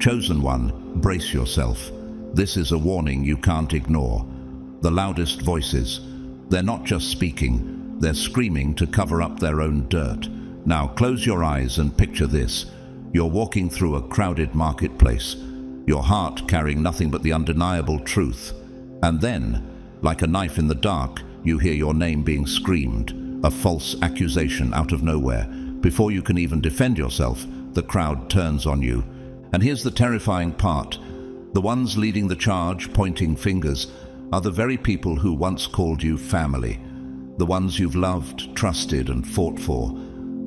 Chosen one, brace yourself. This is a warning you can't ignore. The loudest voices, they're not just speaking, they're screaming to cover up their own dirt. Now close your eyes and picture this. You're walking through a crowded marketplace, your heart carrying nothing but the undeniable truth. And then, like a knife in the dark, you hear your name being screamed, a false accusation out of nowhere. Before you can even defend yourself, the crowd turns on you. And here's the terrifying part. The ones leading the charge, pointing fingers, are the very people who once called you family. The ones you've loved, trusted, and fought for.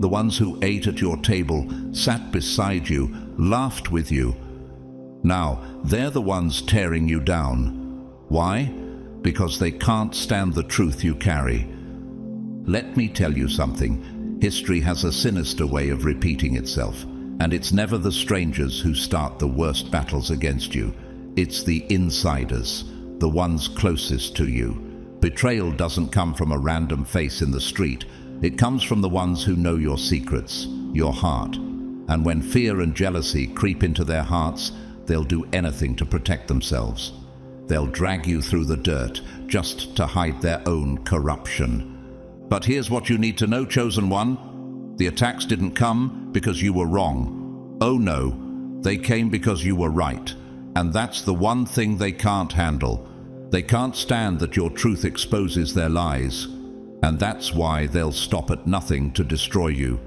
The ones who ate at your table, sat beside you, laughed with you. Now, they're the ones tearing you down. Why? Because they can't stand the truth you carry. Let me tell you something. History has a sinister way of repeating itself, and it's never the strangers who start the worst battles against you. It's the insiders, the ones closest to you. Betrayal doesn't come from a random face in the street. It comes from the ones who know your secrets, your heart. And when fear and jealousy creep into their hearts, they'll do anything to protect themselves. They'll drag you through the dirt just to hide their own corruption. But here's what you need to know, Chosen One. The attacks didn't come because you were wrong. Oh no, they came because you were right. And that's the one thing they can't handle. They can't stand that your truth exposes their lies. And that's why they'll stop at nothing to destroy you.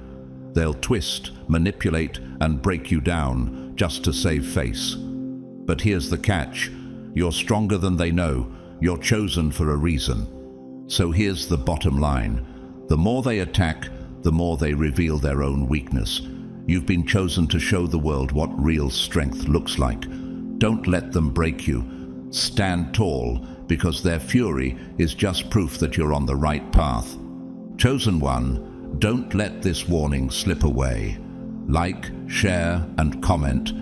They'll twist, manipulate, and break you down just to save face. But here's the catch. You're stronger than they know. You're chosen for a reason. So here's the bottom line. The more they attack, the more they reveal their own weakness. You've been chosen to show the world what real strength looks like. Don't let them break you. Stand tall, because their fury is just proof that you're on the right path. Chosen One, don't let this warning slip away. Like, share, and comment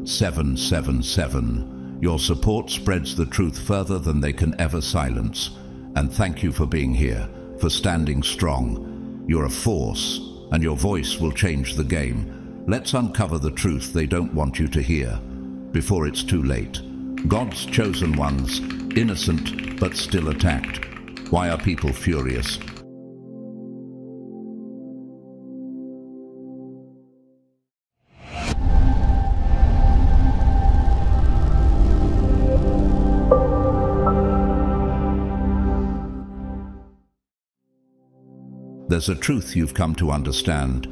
777. Your support spreads the truth further than they can ever silence. And thank you for being here, for standing strong. You're a force, and your voice will change the game. Let's uncover the truth they don't want you to hear, before it's too late. God's chosen ones, innocent but still attacked. Why are people furious? There's a truth you've come to understand.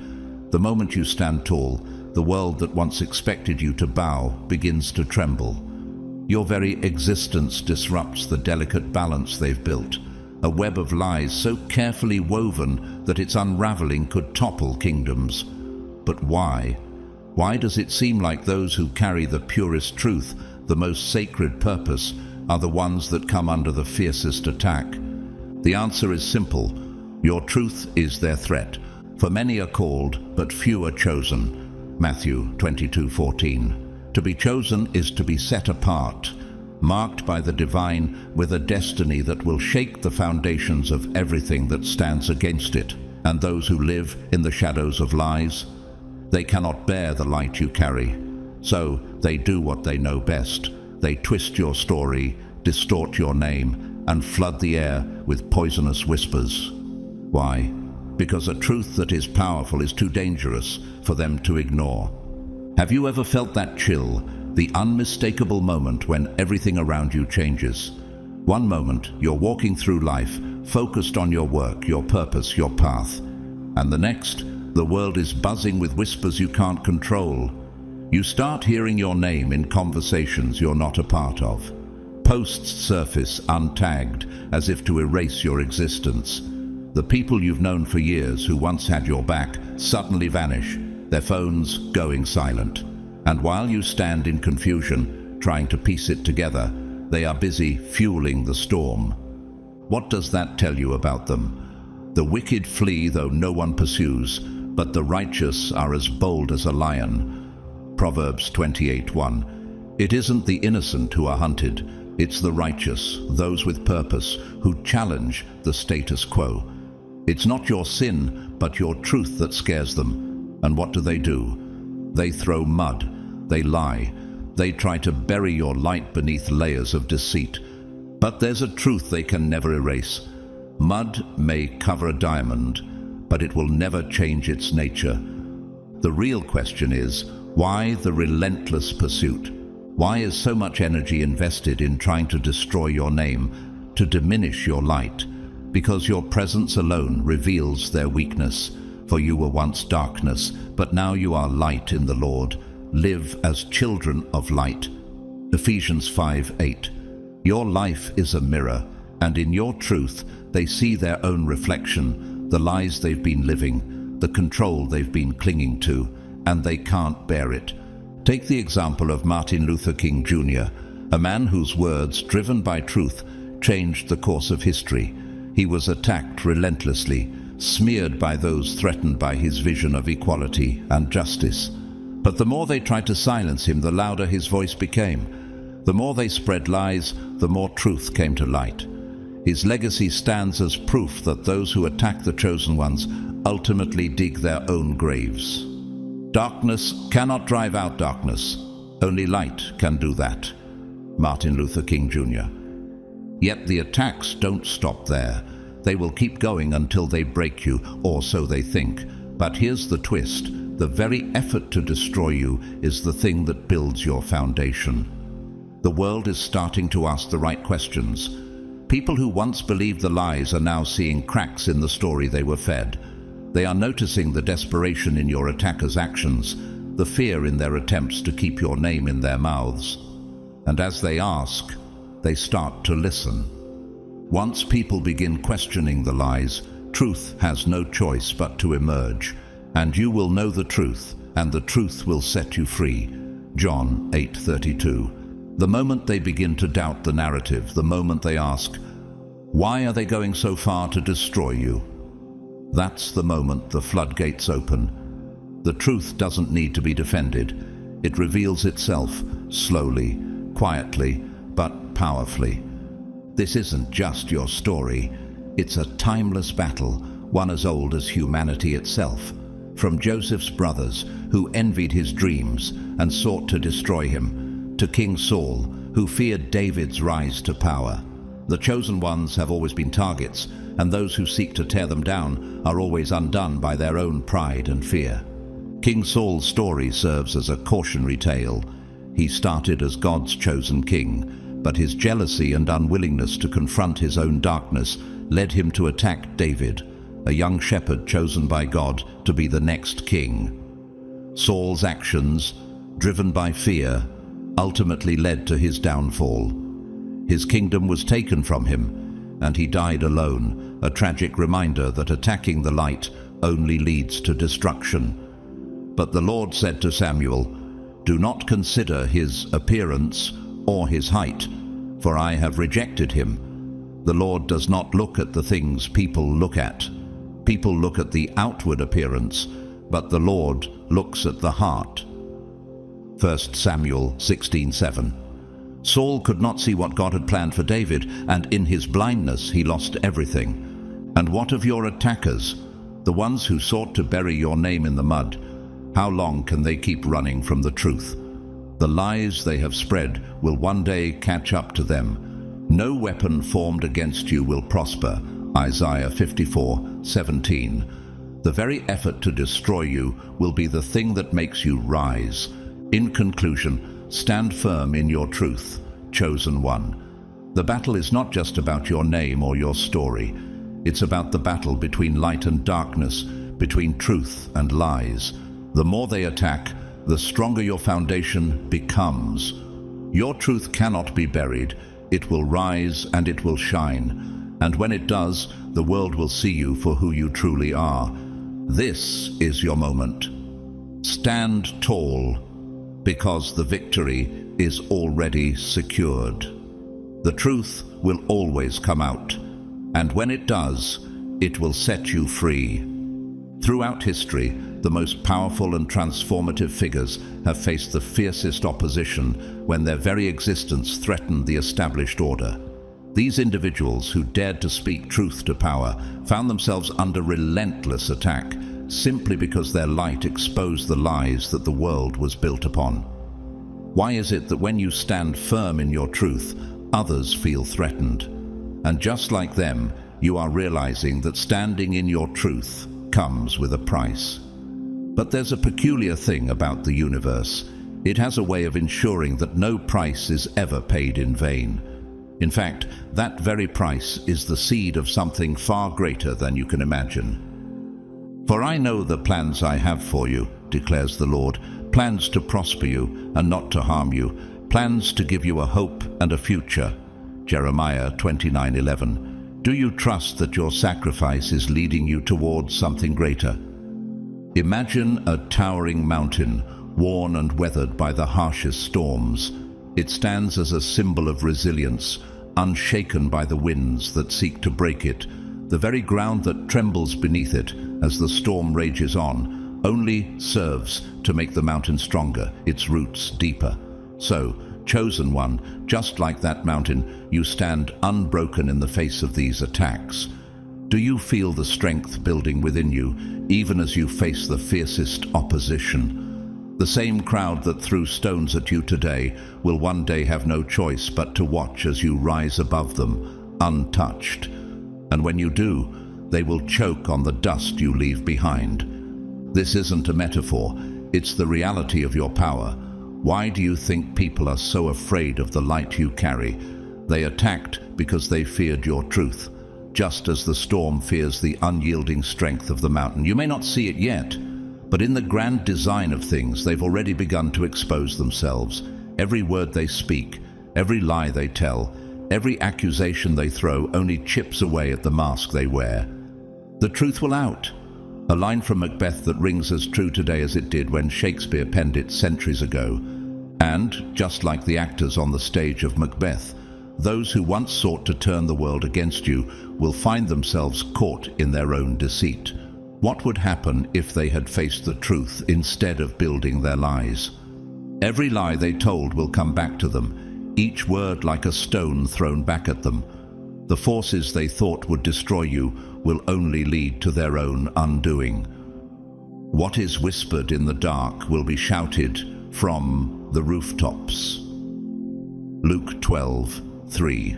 The moment you stand tall, the world that once expected you to bow begins to tremble. Your very existence disrupts the delicate balance they've built, a web of lies so carefully woven that its unraveling could topple kingdoms. But why? Why does it seem like those who carry the purest truth, the most sacred purpose, are the ones that come under the fiercest attack? The answer is simple. Your truth is their threat. For many are called, but few are chosen. Matthew 22:14. To be chosen is to be set apart, marked by the divine with a destiny that will shake the foundations of everything that stands against it. And those who live in the shadows of lies, they cannot bear the light you carry. So they do what they know best. They twist your story, distort your name, and flood the air with poisonous whispers. Why? Because a truth that is powerful is too dangerous for them to ignore. Have you ever felt that chill, the unmistakable moment when everything around you changes? One moment, you're walking through life, focused on your work, your purpose, your path. And the next, the world is buzzing with whispers you can't control. You start hearing your name in conversations you're not a part of. Posts surface untagged, as if to erase your existence. The people you've known for years who once had your back suddenly vanish, their phones going silent. And while you stand in confusion, trying to piece it together, they are busy fueling the storm. What does that tell you about them? The wicked flee though no one pursues, but the righteous are as bold as a lion. Proverbs 28:1. It isn't the innocent who are hunted, it's the righteous, those with purpose, who challenge the status quo. It's not your sin, but your truth that scares them. And what do? They throw mud, they lie, They try to bury your light beneath layers of deceit. But there's a truth they can never erase. Mud may cover a diamond, but it will never change its nature. The real question is, why the relentless pursuit? Why is so much energy invested in trying to destroy your name, to diminish your light? Because your presence alone reveals their weakness. For you were once darkness, but now you are light in the Lord. Live as children of light. Ephesians 5:8. Your life is a mirror, and in your truth they see their own reflection, the lies they've been living, the control they've been clinging to, and they can't bear it. Take the example of Martin Luther King Jr., a man whose words, driven by truth, changed the course of history. He was attacked relentlessly, smeared by those threatened by his vision of equality and justice. But the more they tried to silence him, the louder his voice became. The more they spread lies, the more truth came to light. His legacy stands as proof that those who attack the chosen ones ultimately dig their own graves. Darkness cannot drive out darkness. Only light can do that. Martin Luther King Jr. Yet the attacks don't stop there. They will keep going until they break you, or so they think. But here's the twist. The very effort to destroy you is the thing that builds your foundation. The world is starting to ask the right questions. People who once believed the lies are now seeing cracks in the story they were fed. They are noticing the desperation in your attackers' actions, the fear in their attempts to keep your name in their mouths. And as they ask, they start to listen. Once people begin questioning the lies, truth has no choice but to emerge. And you will know the truth, and the truth will set you free. John 8:32. The moment they begin to doubt the narrative, the moment they ask, why are they going so far to destroy you? That's the moment the floodgates open. The truth doesn't need to be defended. It reveals itself slowly, quietly, but powerfully. This isn't just your story. It's a timeless battle, one as old as humanity itself. From Joseph's brothers, who envied his dreams and sought to destroy him, to King Saul, who feared David's rise to power. The chosen ones have always been targets, and those who seek to tear them down are always undone by their own pride and fear. King Saul's story serves as a cautionary tale. He started as God's chosen king, but his jealousy and unwillingness to confront his own darkness led him to attack David, a young shepherd chosen by God to be the next king. Saul's actions, driven by fear, ultimately led to his downfall. His kingdom was taken from him, and he died alone, a tragic reminder that attacking the light only leads to destruction. But the Lord said to Samuel, "Do not consider his appearance or his height, for I have rejected him." The Lord does not look at the things people look at. People look at the outward appearance, but the Lord looks at the heart. 1 Samuel 16:7. Saul could not see what God had planned for David, and in his blindness he lost everything. And what of your attackers, the ones who sought to bury your name in the mud? How long can they keep running from the truth? The lies they have spread will one day catch up to them. No weapon formed against you will prosper. Isaiah 54:17. The very effort to destroy you will be the thing that makes you rise. In conclusion, stand firm in your truth, chosen one. The battle is not just about your name or your story. It's about the battle between light and darkness, between truth and lies. The more they attack, the stronger your foundation becomes. Your truth cannot be buried. It will rise and it will shine. And when it does, the world will see you for who you truly are. This is your moment. Stand tall, because the victory is already secured. The truth will always come out, and when it does, it will set you free. Throughout history, the most powerful and transformative figures have faced the fiercest opposition when their very existence threatened the established order. These individuals who dared to speak truth to power found themselves under relentless attack simply because their light exposed the lies that the world was built upon. Why is it that when you stand firm in your truth, others feel threatened? And just like them, you are realizing that standing in your truth comes with a price. But there's a peculiar thing about the universe. It has a way of ensuring that no price is ever paid in vain. In fact, that very price is the seed of something far greater than you can imagine. For I know the plans I have for you, declares the Lord, plans to prosper you and not to harm you, plans to give you a hope and a future. Jeremiah 29:11. Do you trust that your sacrifice is leading you towards something greater? Imagine a towering mountain, worn and weathered by the harshest storms. It stands as a symbol of resilience, unshaken by the winds that seek to break it. The very ground that trembles beneath it as the storm rages on only serves to make the mountain stronger, its roots deeper. So, chosen one, just like that mountain, you stand unbroken in the face of these attacks. Do you feel the strength building within you, even as you face the fiercest opposition? The same crowd that threw stones at you today will one day have no choice but to watch as you rise above them, untouched. And when you do, they will choke on the dust you leave behind. This isn't a metaphor, it's the reality of your power. Why do you think people are so afraid of the light you carry? They attacked because they feared your truth, just as the storm fears the unyielding strength of the mountain. You may not see it yet, but in the grand design of things, they've already begun to expose themselves. Every word they speak, every lie they tell, every accusation they throw only chips away at the mask they wear. The truth will out. A line from Macbeth that rings as true today as it did when Shakespeare penned it centuries ago. And, just like the actors on the stage of Macbeth, those who once sought to turn the world against you will find themselves caught in their own deceit. What would happen if they had faced the truth instead of building their lies? Every lie they told will come back to them, each word like a stone thrown back at them. The forces they thought would destroy you will only lead to their own undoing. What is whispered in the dark will be shouted from the rooftops. Luke 12:3.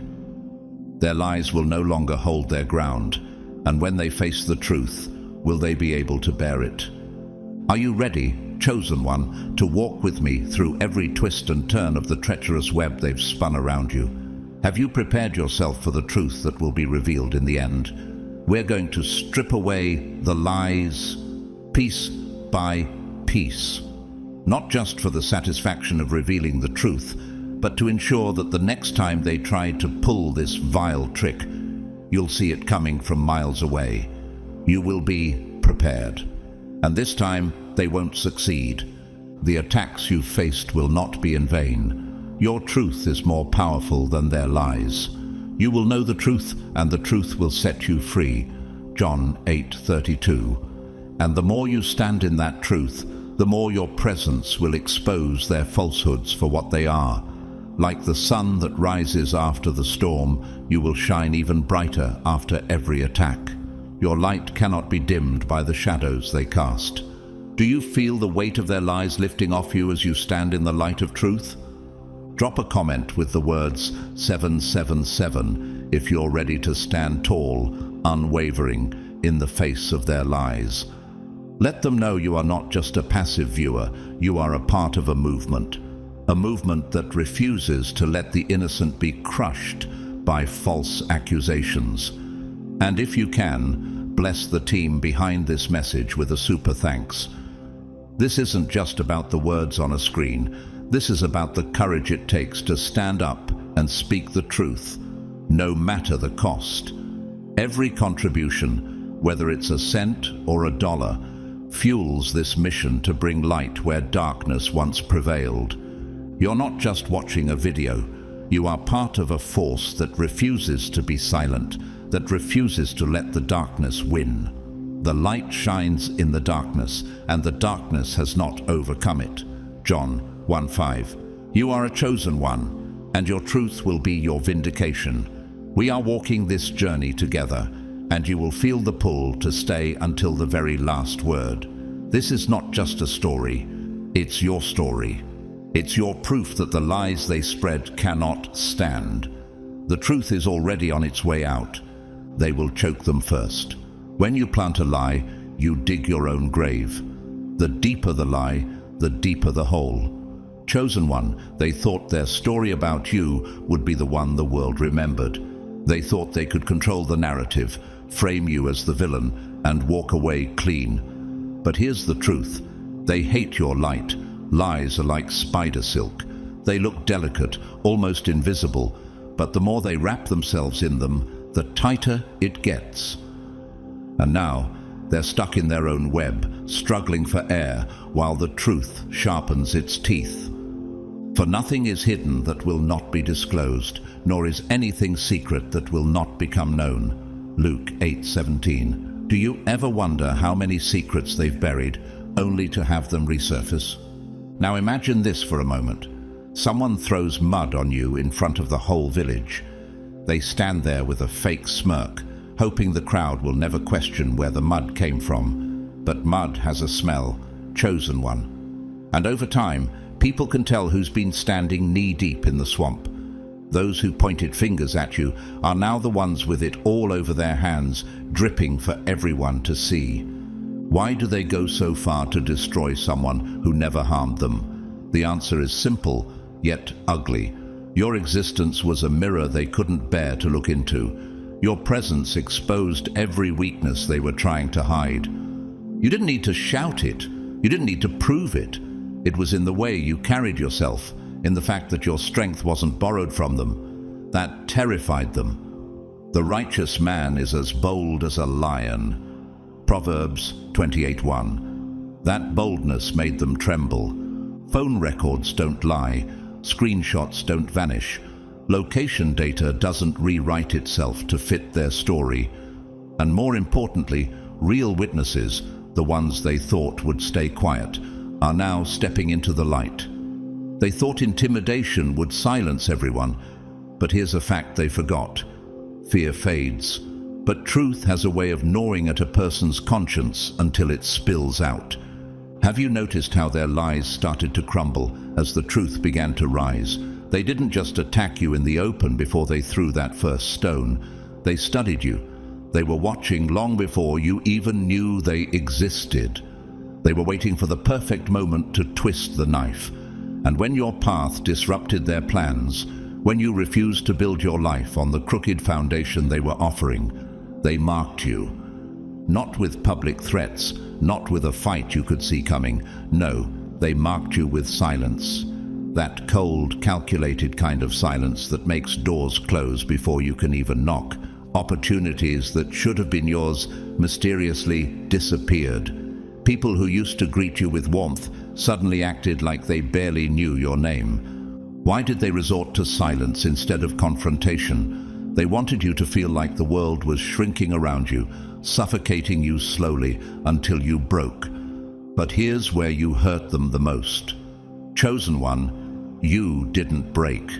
Their lies will no longer hold their ground, and when they face the truth, will they be able to bear it? Are you ready, chosen one, to walk with me through every twist and turn of the treacherous web they've spun around you? Have you prepared yourself for the truth that will be revealed in the end? We're going to strip away the lies, piece by piece, not just for the satisfaction of revealing the truth, but to ensure that the next time they try to pull this vile trick, you'll see it coming from miles away. You will be prepared. And this time, they won't succeed. The attacks you've faced will not be in vain. Your truth is more powerful than their lies. You will know the truth, and the truth will set you free. John 8:32. And the more you stand in that truth, the more your presence will expose their falsehoods for what they are. Like the sun that rises after the storm, you will shine even brighter after every attack. Your light cannot be dimmed by the shadows they cast. Do you feel the weight of their lies lifting off you as you stand in the light of truth? Drop a comment with the words 777 if you're ready to stand tall, unwavering, in the face of their lies. Let them know you are not just a passive viewer, you are a part of a movement that refuses to let the innocent be crushed by false accusations. And if you can, bless the team behind this message with a super thanks. This isn't just about the words on a screen. This is about the courage it takes to stand up and speak the truth, no matter the cost. Every contribution, whether it's a cent or a dollar, fuels this mission to bring light where darkness once prevailed. You're not just watching a video. You are part of a force that refuses to be silent, that refuses to let the darkness win. The light shines in the darkness, and the darkness has not overcome it. John 1:5. You are a chosen one, and your truth will be your vindication. We are walking this journey together, and you will feel the pull to stay until the very last word. This is not just a story, it's your story. It's your proof that the lies they spread cannot stand. The truth is already on its way out. They will choke them first. When you plant a lie, you dig your own grave. The deeper the lie, the deeper the hole. Chosen one, they thought their story about you would be the one the world remembered. They thought they could control the narrative, frame you as the villain, and walk away clean. But here's the truth. They hate your light. Lies are like spider silk. They look delicate, almost invisible, but the more they wrap themselves in them, the tighter it gets. And now, they're stuck in their own web, struggling for air, while the truth sharpens its teeth. For nothing is hidden that will not be disclosed, nor is anything secret that will not become known. Luke 8:17. Do you ever wonder how many secrets they've buried, only to have them resurface? Now imagine this for a moment. Someone throws mud on you in front of the whole village. They stand there with a fake smirk, hoping the crowd will never question where the mud came from. But mud has a smell, chosen one. And over time, people can tell who's been standing knee-deep in the swamp. Those who pointed fingers at you are now the ones with it all over their hands, dripping for everyone to see. Why do they go so far to destroy someone who never harmed them? The answer is simple, yet ugly. Your existence was a mirror they couldn't bear to look into. Your presence exposed every weakness they were trying to hide. You didn't need to shout it. You didn't need to prove it. It was in the way you carried yourself, in the fact that your strength wasn't borrowed from them. That terrified them. The righteous man is as bold as a lion. Proverbs 28:1. That boldness made them tremble. Phone records don't lie. Screenshots don't vanish. Location data doesn't rewrite itself to fit their story. And more importantly, real witnesses, the ones they thought would stay quiet, are now stepping into the light. They thought intimidation would silence everyone, but here's a fact they forgot. Fear fades, but truth has a way of gnawing at a person's conscience until it spills out. Have you noticed how their lies started to crumble as the truth began to rise? They didn't just attack you in the open before they threw that first stone. They studied you. They were watching long before you even knew they existed. They were waiting for the perfect moment to twist the knife. And when your path disrupted their plans, when you refused to build your life on the crooked foundation they were offering, they marked you. Not with public threats, not with a fight you could see coming. No, they marked you with silence. That cold, calculated kind of silence that makes doors close before you can even knock. Opportunities that should have been yours mysteriously disappeared. People who used to greet you with warmth suddenly acted like they barely knew your name. Why did they resort to silence instead of confrontation? They wanted you to feel like the world was shrinking around you, suffocating you slowly until you broke. But here's where you hurt them the most. Chosen one, you didn't break.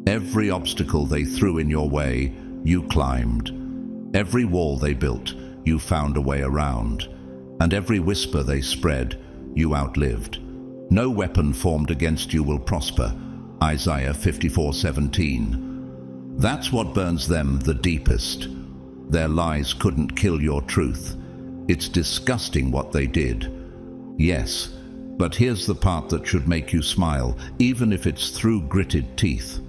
Every obstacle they threw in your way, you climbed. Every wall they built, you found a way around. And every whisper they spread, you outlived. No weapon formed against you will prosper. Isaiah 54:17. That's what burns them the deepest. Their lies couldn't kill your truth. It's disgusting what they did. Yes, but here's the part that should make you smile, even if it's through gritted teeth.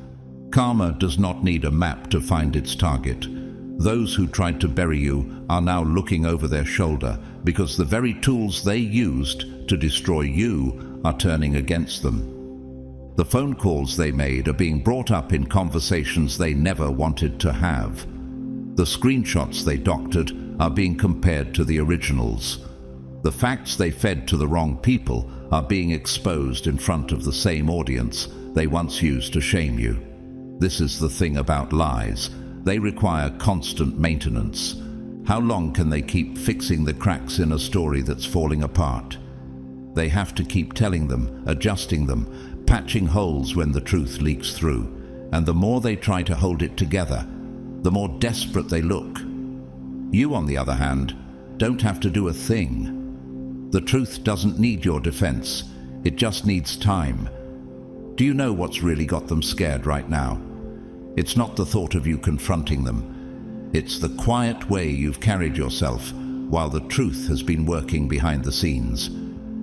Karma does not need a map to find its target. Those who tried to bury you are now looking over their shoulder because the very tools they used to destroy you are turning against them. The phone calls they made are being brought up in conversations they never wanted to have. The screenshots they doctored are being compared to the originals. The facts they fed to the wrong people are being exposed in front of the same audience they once used to shame you. This is the thing about lies. They require constant maintenance. How long can they keep fixing the cracks in a story that's falling apart? They have to keep telling them, adjusting them, patching holes when the truth leaks through. And the more they try to hold it together, the more desperate they look. You, on the other hand, don't have to do a thing. The truth doesn't need your defense. It just needs time. Do you know what's really got them scared right now? It's not the thought of you confronting them. It's the quiet way you've carried yourself while the truth has been working behind the scenes.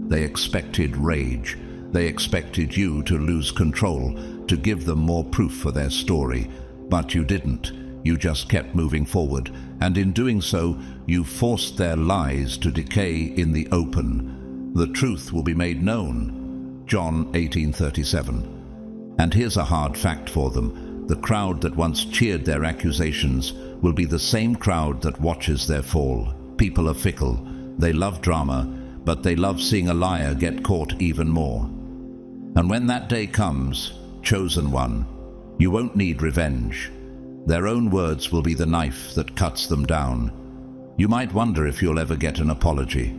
They expected rage. They expected you to lose control, to give them more proof for their story. But you didn't. You just kept moving forward, and in doing so, you forced their lies to decay in the open. The truth will be made known. John 18:37. And here's a hard fact for them. The crowd that once cheered their accusations will be the same crowd that watches their fall. People are fickle. They love drama, but they love seeing a liar get caught even more. And when that day comes, chosen one, you won't need revenge. Their own words will be the knife that cuts them down. You might wonder if you'll ever get an apology.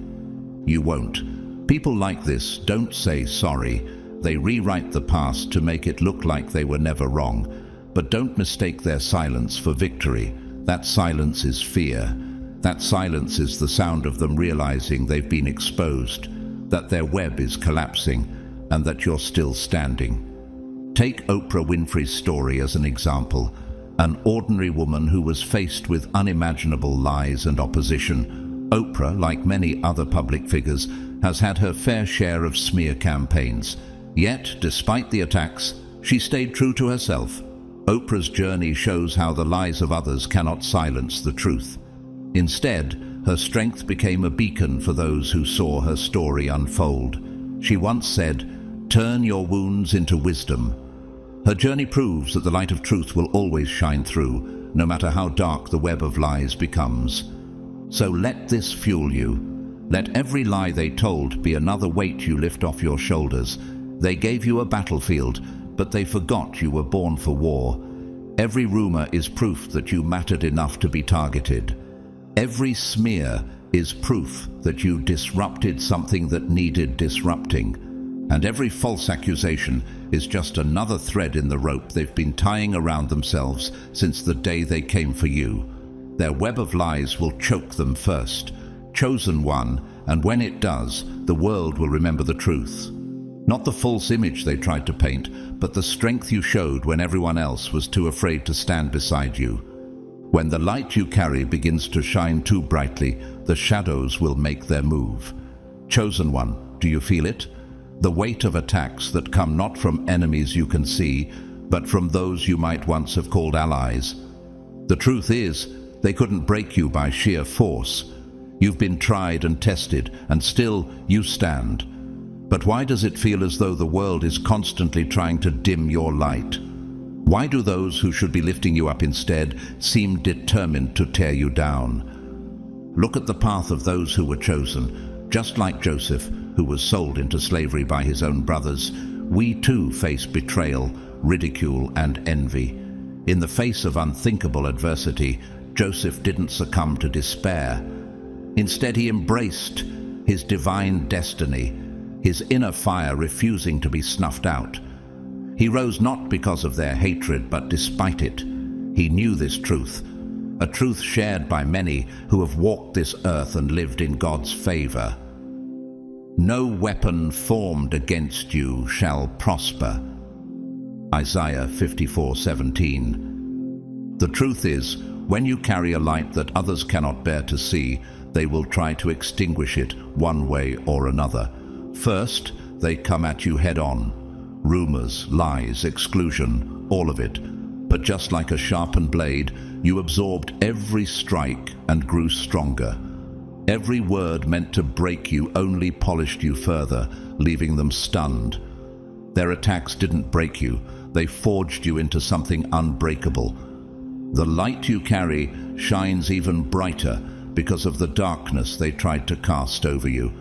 You won't. People like this don't say sorry. They rewrite the past to make it look like they were never wrong. But don't mistake their silence for victory. That silence is fear. That silence is the sound of them realizing they've been exposed, that their web is collapsing, and that you're still standing. Take Oprah Winfrey's story as an example. An ordinary woman who was faced with unimaginable lies and opposition. Oprah, like many other public figures, has had her fair share of smear campaigns. Yet, despite the attacks, she stayed true to herself. Oprah's journey shows how the lies of others cannot silence the truth. Instead, her strength became a beacon for those who saw her story unfold. She once said, "Turn your wounds into wisdom." Her journey proves that the light of truth will always shine through, no matter how dark the web of lies becomes. So let this fuel you. Let every lie they told be another weight you lift off your shoulders. They gave you a battlefield, but they forgot you were born for war. Every rumor is proof that you mattered enough to be targeted. Every smear is proof that you disrupted something that needed disrupting. And every false accusation is just another thread in the rope they've been tying around themselves since the day they came for you. Their web of lies will choke them first. Chosen one, and when it does, the world will remember the truth. Not the false image they tried to paint, but the strength you showed when everyone else was too afraid to stand beside you. When the light you carry begins to shine too brightly, the shadows will make their move. Chosen one, do you feel it? The weight of attacks that come not from enemies you can see, but from those you might once have called allies. The truth is, they couldn't break you by sheer force. You've been tried and tested, and still you stand. But why does it feel as though the world is constantly trying to dim your light? Why do those who should be lifting you up instead seem determined to tear you down? Look at the path of those who were chosen. Just like Joseph, who was sold into slavery by his own brothers, we too face betrayal, ridicule, and envy. In the face of unthinkable adversity, Joseph didn't succumb to despair. Instead, he embraced his divine destiny, his inner fire refusing to be snuffed out. He rose not because of their hatred, but despite it. He knew this truth, a truth shared by many who have walked this earth and lived in God's favor. No weapon formed against you shall prosper. Isaiah 54:17. The truth is, when you carry a light that others cannot bear to see, they will try to extinguish it one way or another. First, they come at you head on. Rumors, lies, exclusion, all of it. But just like a sharpened blade, you absorbed every strike and grew stronger. Every word meant to break you only polished you further, leaving them stunned. Their attacks didn't break you, they forged you into something unbreakable. The light you carry shines even brighter because of the darkness they tried to cast over you.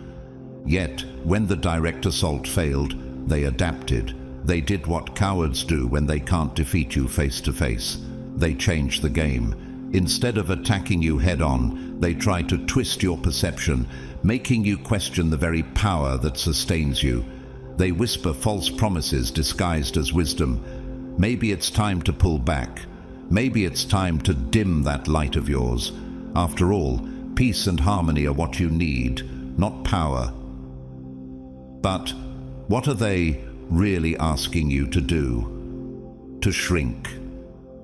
Yet, when the direct assault failed, they adapted. They did what cowards do when they can't defeat you face to face. They changed the game. Instead of attacking you head-on, they try to twist your perception, making you question the very power that sustains you. They whisper false promises disguised as wisdom. Maybe it's time to pull back. Maybe it's time to dim that light of yours. After all, peace and harmony are what you need, not power. But what are they really asking you to do? To shrink,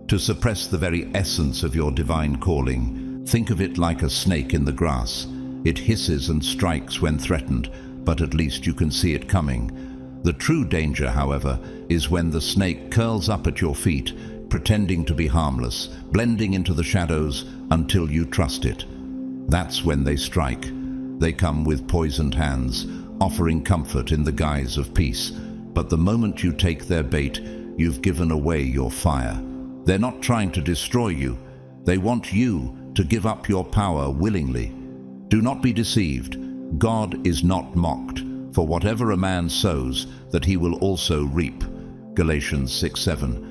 to suppress the very essence of your divine calling. Think of it like a snake in the grass. It hisses and strikes when threatened, but at least you can see it coming. The true danger, however, is when the snake curls up at your feet, pretending to be harmless, blending into the shadows until you trust it. That's when they strike. They come with poisoned hands, offering comfort in the guise of peace. But the moment you take their bait, you've given away your fire. They're not trying to destroy you. They want you to give up your power willingly. Do not be deceived. God is not mocked. For whatever a man sows, that he will also reap. Galatians 6:7.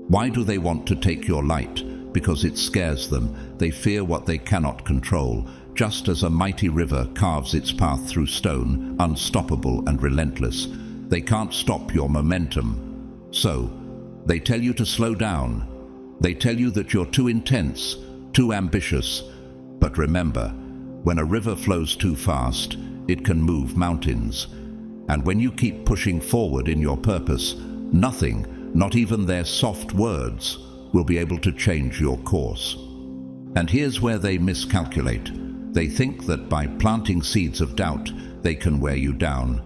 Why do they want to take your light? Because it scares them. They fear what they cannot control. Just as a mighty river carves its path through stone, unstoppable and relentless, they can't stop your momentum. So, they tell you to slow down. They tell you that you're too intense, too ambitious. But remember, when a river flows too fast, it can move mountains. And when you keep pushing forward in your purpose, nothing, not even their soft words, will be able to change your course. And here's where they miscalculate. They think that by planting seeds of doubt, they can wear you down.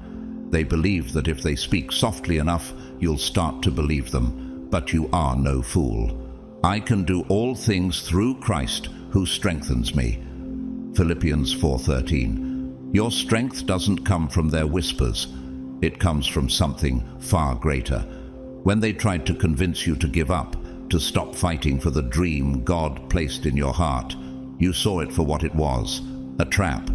They believe that if they speak softly enough, you'll start to believe them. But you are no fool. I can do all things through Christ who strengthens me. Philippians 4:13. Your strength doesn't come from their whispers. It comes from something far greater. When they tried to convince you to give up, to stop fighting for the dream God placed in your heart, you saw it for what it was, a trap.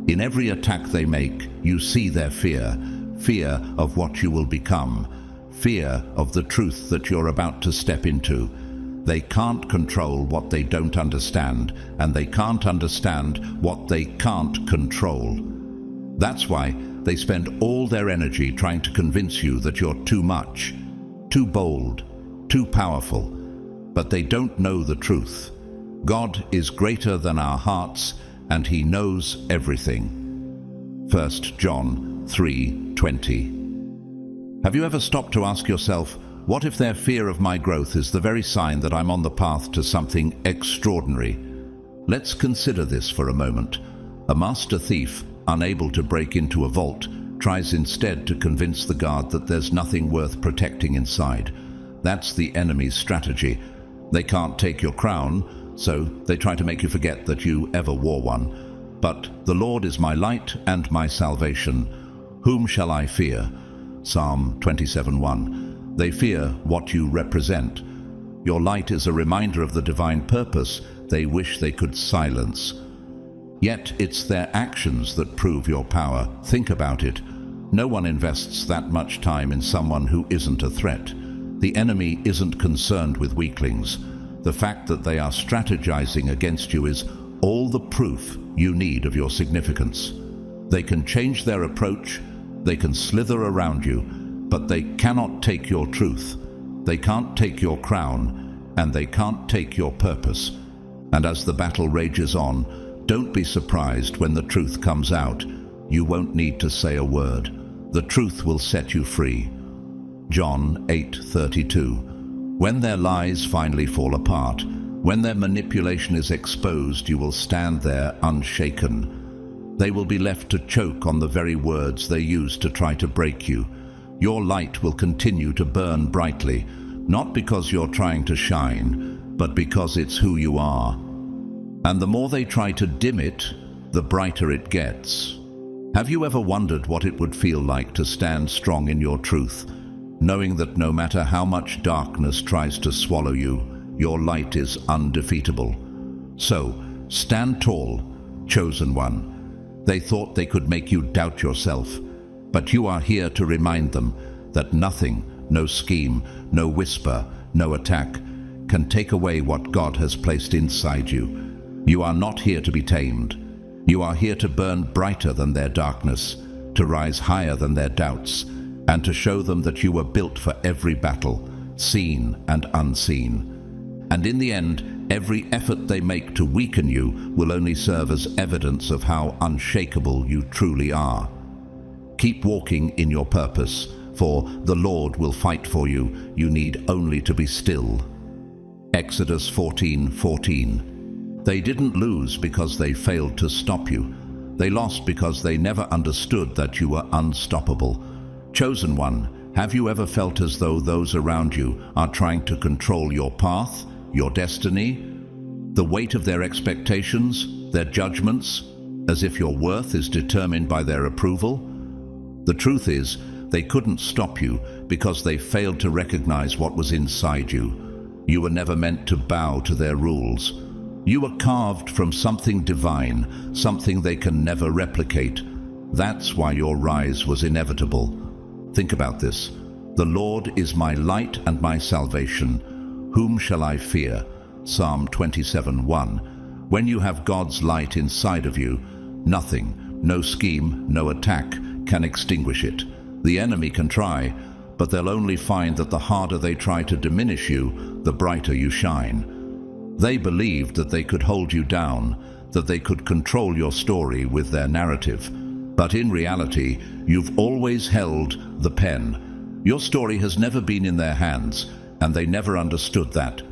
In every attack they make, you see their fear, fear of what you will become, fear of the truth that you're about to step into. They can't control what they don't understand, and they can't understand what they can't control. That's why they spend all their energy trying to convince you that you're too much, too bold, too powerful. But they don't know the truth. God is greater than our hearts, and He knows everything. 1 John 3:20. Have you ever stopped to ask yourself, what if their fear of my growth is the very sign that I'm on the path to something extraordinary? Let's consider this for a moment. A master thief, unable to break into a vault, tries instead to convince the guard that there's nothing worth protecting inside. That's the enemy's strategy. They can't take your crown, so they try to make you forget that you ever wore one. But the Lord is my light and my salvation. Whom shall I fear? Psalm 27:1. They fear what you represent. Your light is a reminder of the divine purpose they wish they could silence. Yet it's their actions that prove your power. Think about it. No one invests that much time in someone who isn't a threat. The enemy isn't concerned with weaklings. The fact that they are strategizing against you is all the proof you need of your significance. They can change their approach, they can slither around you, but they cannot take your truth. They can't take your crown, and they can't take your purpose. And as the battle rages on, don't be surprised when the truth comes out. You won't need to say a word. The truth will set you free. John 8:32. When their lies finally fall apart, when their manipulation is exposed, you will stand there unshaken. They will be left to choke on the very words they used to try to break you. Your light will continue to burn brightly, not because you're trying to shine, but because it's who you are. And the more they try to dim it, the brighter it gets. Have you ever wondered what it would feel like to stand strong in your truth, knowing that no matter how much darkness tries to swallow you, your light is undefeatable? So, stand tall, chosen one. They thought they could make you doubt yourself, but you are here to remind them that nothing, no scheme, no whisper, no attack, can take away what God has placed inside you. You are not here to be tamed. You are here to burn brighter than their darkness, to rise higher than their doubts, and to show them that you were built for every battle, seen and unseen. And in the end, every effort they make to weaken you will only serve as evidence of how unshakable you truly are. Keep walking in your purpose, for the Lord will fight for you. You need only to be still. Exodus 14:14. They didn't lose because they failed to stop you. They lost because they never understood that you were unstoppable. Chosen one, have you ever felt as though those around you are trying to control your path, your destiny, the weight of their expectations, their judgments, as if your worth is determined by their approval? The truth is, they couldn't stop you because they failed to recognize what was inside you. You were never meant to bow to their rules. You were carved from something divine, something they can never replicate. That's why your rise was inevitable. Think about this. The Lord is my light and my salvation. Whom shall I fear? Psalm 27:1. When you have God's light inside of you, nothing, no scheme, no attack can extinguish it. The enemy can try, but they'll only find that the harder they try to diminish you, the brighter you shine. They believed that they could hold you down, that they could control your story with their narrative. But in reality, you've always held the pen. Your story has never been in their hands, and they never understood that.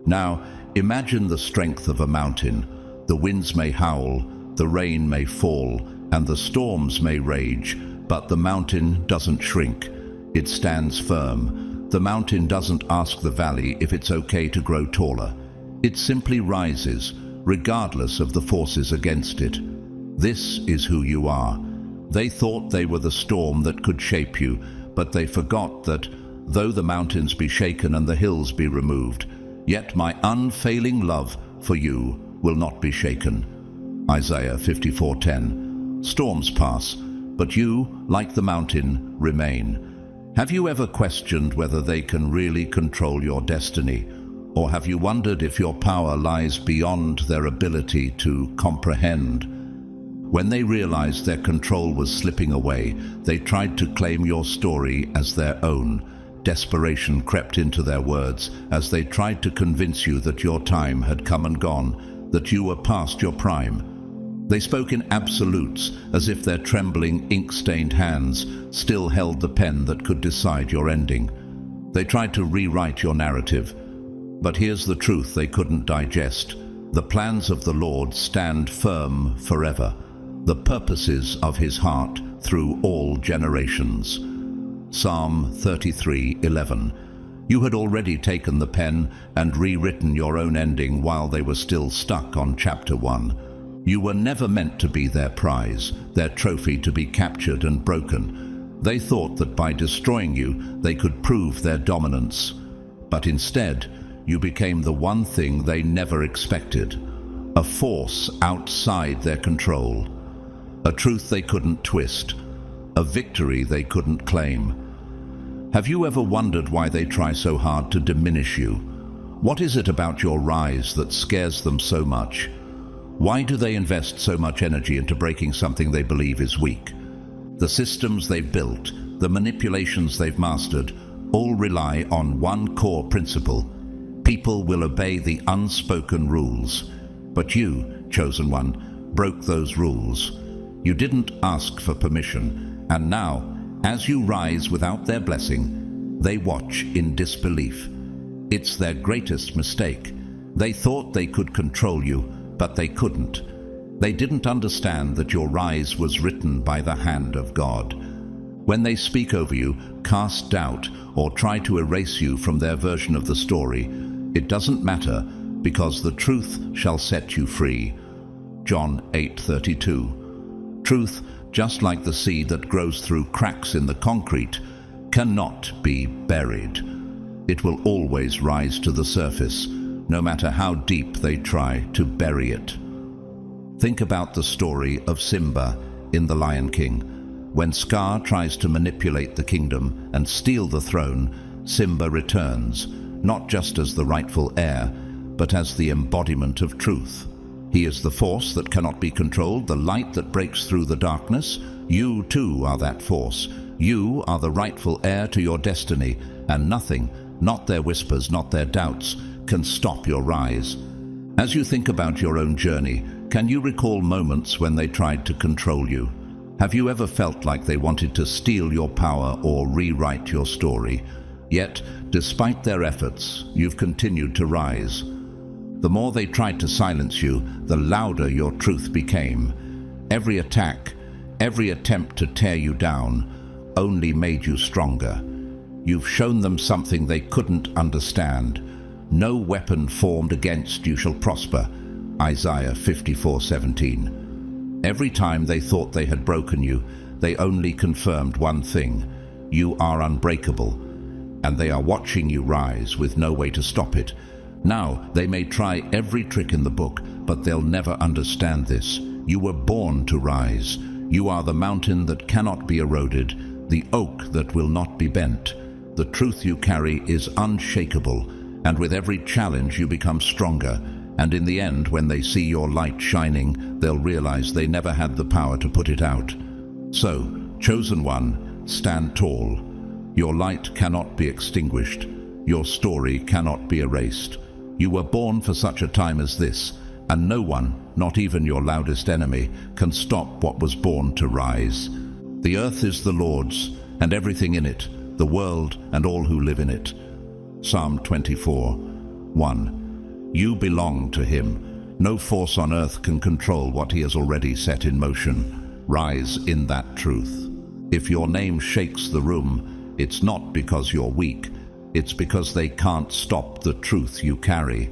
Now, imagine the strength of a mountain. The winds may howl, the rain may fall, and the storms may rage, but the mountain doesn't shrink. It stands firm. The mountain doesn't ask the valley if it's okay to grow taller. It simply rises, regardless of the forces against it. This is who you are. They thought they were the storm that could shape you, but they forgot that, though the mountains be shaken and the hills be removed, yet my unfailing love for you will not be shaken. Isaiah 54:10. Storms pass, but you, like the mountain, remain. Have you ever questioned whether they can really control your destiny? Or have you wondered if your power lies beyond their ability to comprehend? When they realized their control was slipping away, they tried to claim your story as their own. Desperation crept into their words as they tried to convince you that your time had come and gone, that you were past your prime. They spoke in absolutes, as if their trembling, ink-stained hands still held the pen that could decide your ending. They tried to rewrite your narrative. But here's the truth they couldn't digest. The plans of the Lord stand firm forever, the purposes of his heart through all generations. Psalm 33:11. You had already taken the pen and rewritten your own ending while they were still stuck on chapter 1. You were never meant to be their prize, their trophy to be captured and broken. They thought that by destroying you, they could prove their dominance. But instead, you became the one thing they never expected, a force outside their control, a truth they couldn't twist, a victory they couldn't claim. Have you ever wondered why they try so hard to diminish you? What is it about your rise that scares them so much? Why do they invest so much energy into breaking something they believe is weak? The systems they've built, the manipulations they've mastered, all rely on one core principle. People will obey the unspoken rules. But you, chosen one, broke those rules. You didn't ask for permission, and now, as you rise without their blessing, they watch in disbelief. It's their greatest mistake. They thought they could control you, but they couldn't. They didn't understand that your rise was written by the hand of God. When they speak over you, cast doubt, or try to erase you from their version of the story, it doesn't matter, because the truth shall set you free. John 8:32. Truth, just like the seed that grows through cracks in the concrete, cannot be buried. It will always rise to the surface, no matter how deep they try to bury it. Think about the story of Simba in The Lion King. When Scar tries to manipulate the kingdom and steal the throne, Simba returns, not just as the rightful heir, but as the embodiment of truth. He is the force that cannot be controlled, the light that breaks through the darkness. You too are that force. You are the rightful heir to your destiny, and nothing, not their whispers, not their doubts, can stop your rise. As you think about your own journey, can you recall moments when they tried to control you? Have you ever felt like they wanted to steal your power or rewrite your story? Yet, despite their efforts, you've continued to rise. The more they tried to silence you, the louder your truth became. Every attack, every attempt to tear you down, only made you stronger. You've shown them something they couldn't understand. No weapon formed against you shall prosper. Isaiah 54:17. Every time they thought they had broken you, they only confirmed one thing: you are unbreakable, and they are watching you rise with no way to stop it. Now, they may try every trick in the book, but they'll never understand this. You were born to rise. You are the mountain that cannot be eroded, the oak that will not be bent. The truth you carry is unshakable, and with every challenge you become stronger. And in the end, when they see your light shining, they'll realize they never had the power to put it out. So, chosen one, stand tall. Your light cannot be extinguished. Your story cannot be erased. You were born for such a time as this, and no one, not even your loudest enemy, can stop what was born to rise. The earth is the Lord's, and everything in it, the world and all who live in it. Psalm 24:1. You belong to him. No force on earth can control what he has already set in motion. Rise in that truth. If your name shakes the room, it's not because you're weak. It's because they can't stop the truth you carry.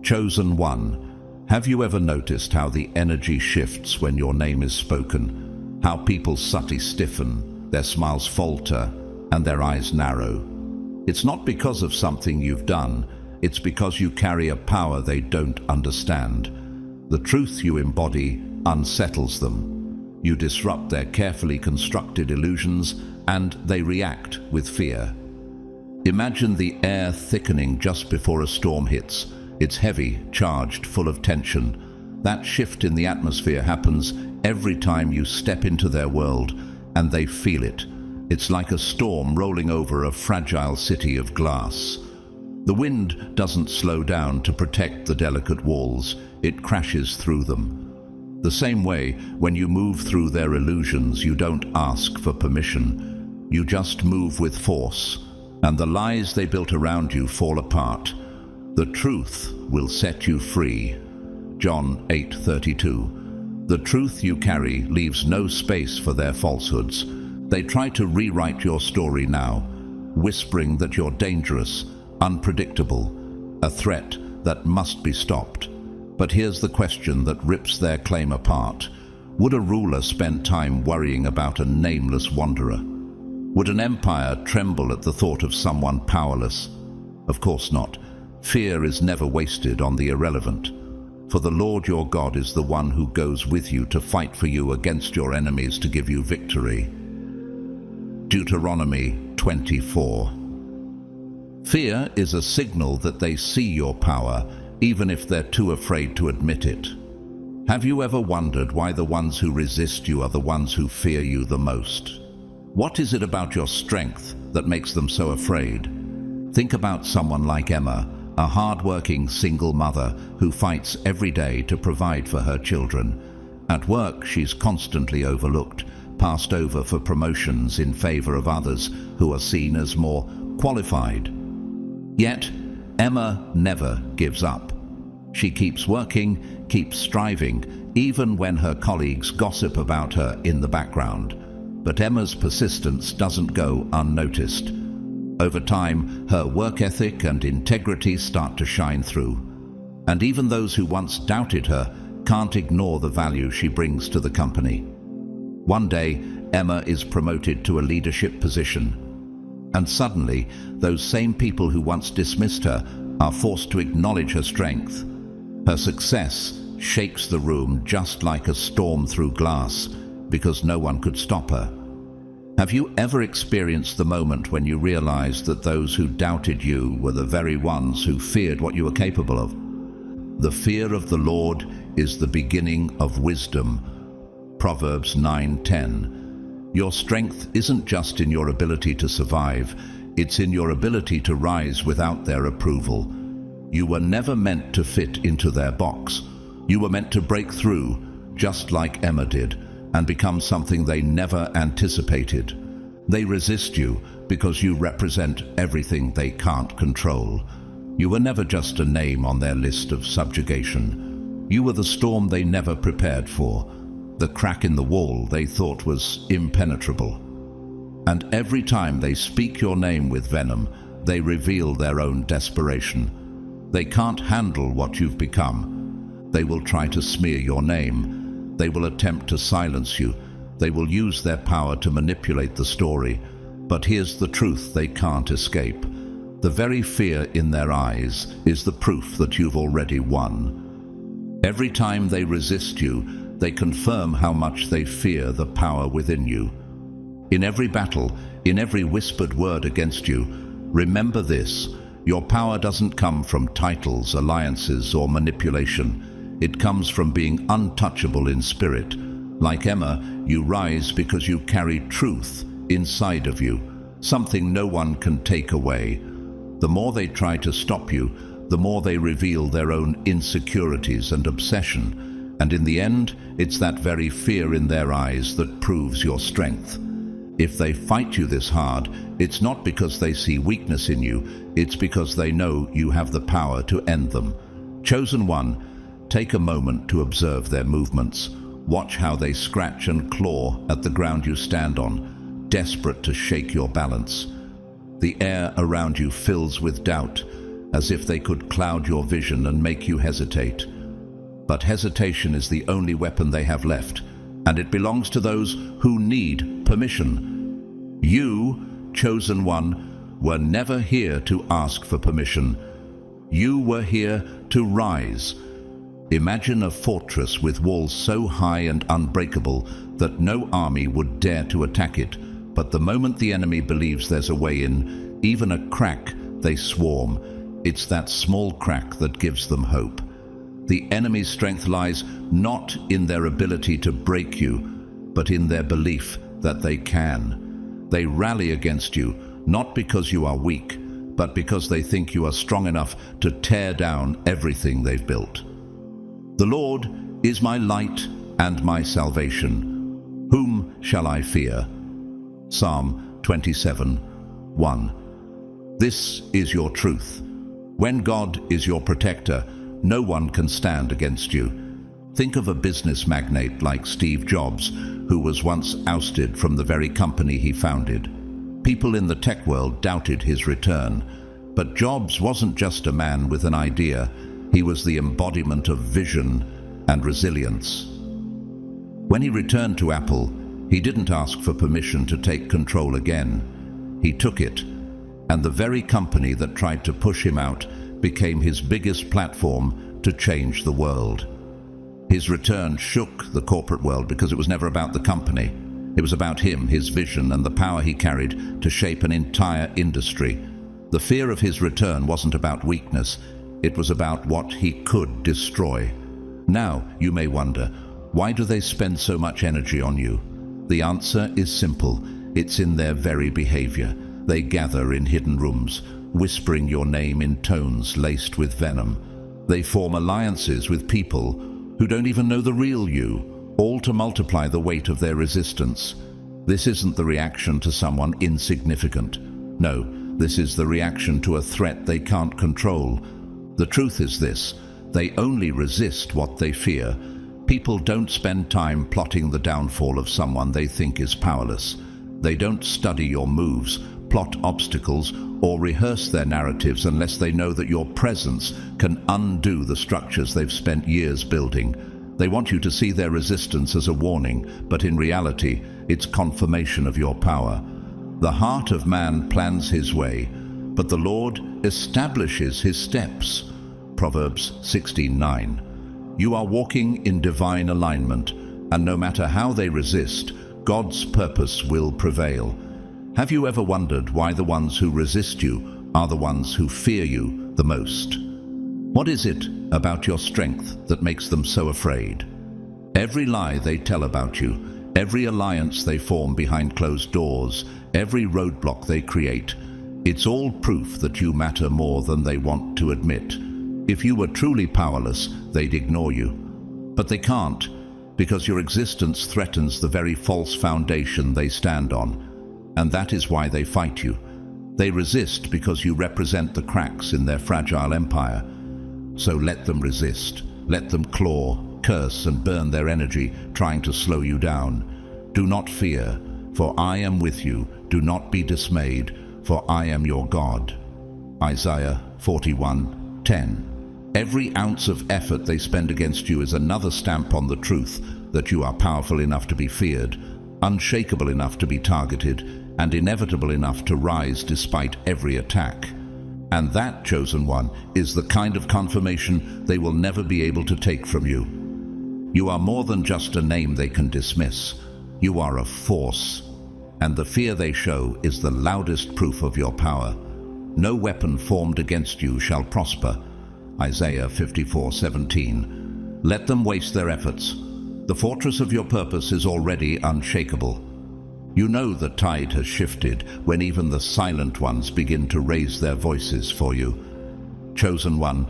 Chosen one. Have you ever noticed how the energy shifts when your name is spoken? How people's sati stiffen, their smiles falter, and their eyes narrow? It's not because of something you've done. It's because you carry a power they don't understand. The truth you embody unsettles them. You disrupt their carefully constructed illusions, and they react with fear. Imagine the air thickening just before a storm hits. It's heavy, charged, full of tension. That shift in the atmosphere happens every time you step into their world, and they feel it. It's like a storm rolling over a fragile city of glass. The wind doesn't slow down to protect the delicate walls. It crashes through them. The same way, when you move through their illusions, you don't ask for permission. You just move with force, and the lies they built around you fall apart. The truth will set you free. John 8:32. The truth you carry leaves no space for their falsehoods. They try to rewrite your story now, whispering that you're dangerous, unpredictable, a threat that must be stopped. But here's the question that rips their claim apart. Would a ruler spend time worrying about a nameless wanderer? Would an empire tremble at the thought of someone powerless? Of course not. Fear is never wasted on the irrelevant. For the Lord your God is the one who goes with you to fight for you against your enemies to give you victory. Deuteronomy 24. Fear is a signal that they see your power, even if they're too afraid to admit it. Have you ever wondered why the ones who resist you are the ones who fear you the most? What is it about your strength that makes them so afraid? Think about someone like Emma, a hard-working single mother who fights every day to provide for her children. At work, she's constantly overlooked, passed over for promotions in favor of others who are seen as more qualified. Yet, Emma never gives up. She keeps working, keeps striving, even when her colleagues gossip about her in the background. But Emma's persistence doesn't go unnoticed. Over time, her work ethic and integrity start to shine through. And even those who once doubted her can't ignore the value she brings to the company. One day, Emma is promoted to a leadership position. And suddenly, those same people who once dismissed her are forced to acknowledge her strength. Her success shakes the room just like a storm through glass, because no one could stop her. Have you ever experienced the moment when you realized that those who doubted you were the very ones who feared what you were capable of? The fear of the Lord is the beginning of wisdom. Proverbs 9:10. Your strength isn't just in your ability to survive, it's in your ability to rise without their approval. You were never meant to fit into their box. You were meant to break through, just like Emma did. and become something they never anticipated. They resist you because you represent everything they can't control. You were never just a name on their list of subjugation. You were the storm they never prepared for, the crack in the wall they thought was impenetrable. And every time they speak your name with venom, they reveal their own desperation. They can't handle what you've become. They will try to smear your name. They will attempt to silence you. They will use their power to manipulate the story. But here's the truth they can't escape. The very fear in their eyes is the proof that you've already won. Every time they resist you, they confirm how much they fear the power within you. In every battle, in every whispered word against you, remember this: your power doesn't come from titles, alliances, or manipulation. It comes from being untouchable in spirit. Like Emma, you rise because you carry truth inside of you, something no one can take away. The more they try to stop you, the more they reveal their own insecurities and obsession. And in the end, it's that very fear in their eyes that proves your strength. If they fight you this hard, it's not because they see weakness in you, it's because they know you have the power to end them. Chosen one, take a moment to observe their movements. Watch how they scratch and claw at the ground you stand on, desperate to shake your balance. The air around you fills with doubt, as if they could cloud your vision and make you hesitate. But hesitation is the only weapon they have left, and it belongs to those who need permission. You, chosen one, were never here to ask for permission. You were here to rise. Imagine a fortress with walls so high and unbreakable that no army would dare to attack it. But the moment the enemy believes there's a way in, even a crack, they swarm. It's that small crack that gives them hope. The enemy's strength lies not in their ability to break you, but in their belief that they can. They rally against you, not because you are weak, but because they think you are strong enough to tear down everything they've built. The Lord is my light and my salvation. Whom shall I fear? Psalm 27:1. This is your truth. When God is your protector, no one can stand against you. Think of a business magnate like Steve Jobs, who was once ousted from the very company he founded. People in the tech world doubted his return, but Jobs wasn't just a man with an idea. He was the embodiment of vision and resilience. When he returned to Apple, he didn't ask for permission to take control again. He took it, and the very company that tried to push him out became his biggest platform to change the world. His return shook the corporate world because it was never about the company. It was about him, his vision, and the power he carried to shape an entire industry. The fear of his return wasn't about weakness. It was about what he could destroy. Now, you may wonder, why do they spend so much energy on you? The answer is simple. It's in their very behavior. They gather in hidden rooms, whispering your name in tones laced with venom. They form alliances with people who don't even know the real you, all to multiply the weight of their resistance. This isn't the reaction to someone insignificant. No, this is the reaction to a threat they can't control. The truth is this: they only resist what they fear. People don't spend time plotting the downfall of someone they think is powerless. They don't study your moves, plot obstacles, or rehearse their narratives unless they know that your presence can undo the structures they've spent years building. They want you to see their resistance as a warning, but in reality, it's confirmation of your power. The heart of man plans his way, but the Lord establishes his steps. Proverbs 16:9. You are walking in divine alignment, and no matter how they resist, God's purpose will prevail. Have you ever wondered why the ones who resist you are the ones who fear you the most? What is it about your strength that makes them so afraid? Every lie they tell about you, every alliance they form behind closed doors, every roadblock they create, it's all proof that you matter more than they want to admit. If you were truly powerless, they'd ignore you. But they can't, because your existence threatens the very false foundation they stand on, and that is why they fight you. They resist because you represent the cracks in their fragile empire. So let them resist. Let them claw, curse, and burn their energy, trying to slow you down. Do not fear, for I am with you. Do not be dismayed, for I am your God. Isaiah 41:10. Every ounce of effort they spend against you is another stamp on the truth that you are powerful enough to be feared, unshakable enough to be targeted, and inevitable enough to rise despite every attack. And that, chosen one, is the kind of confirmation they will never be able to take from you. You are more than just a name they can dismiss. You are a force, and the fear they show is the loudest proof of your power. No weapon formed against you shall prosper. Isaiah 54:17. Let them waste their efforts. The fortress of your purpose is already unshakable. You know the tide has shifted when even the silent ones begin to raise their voices for you. Chosen one,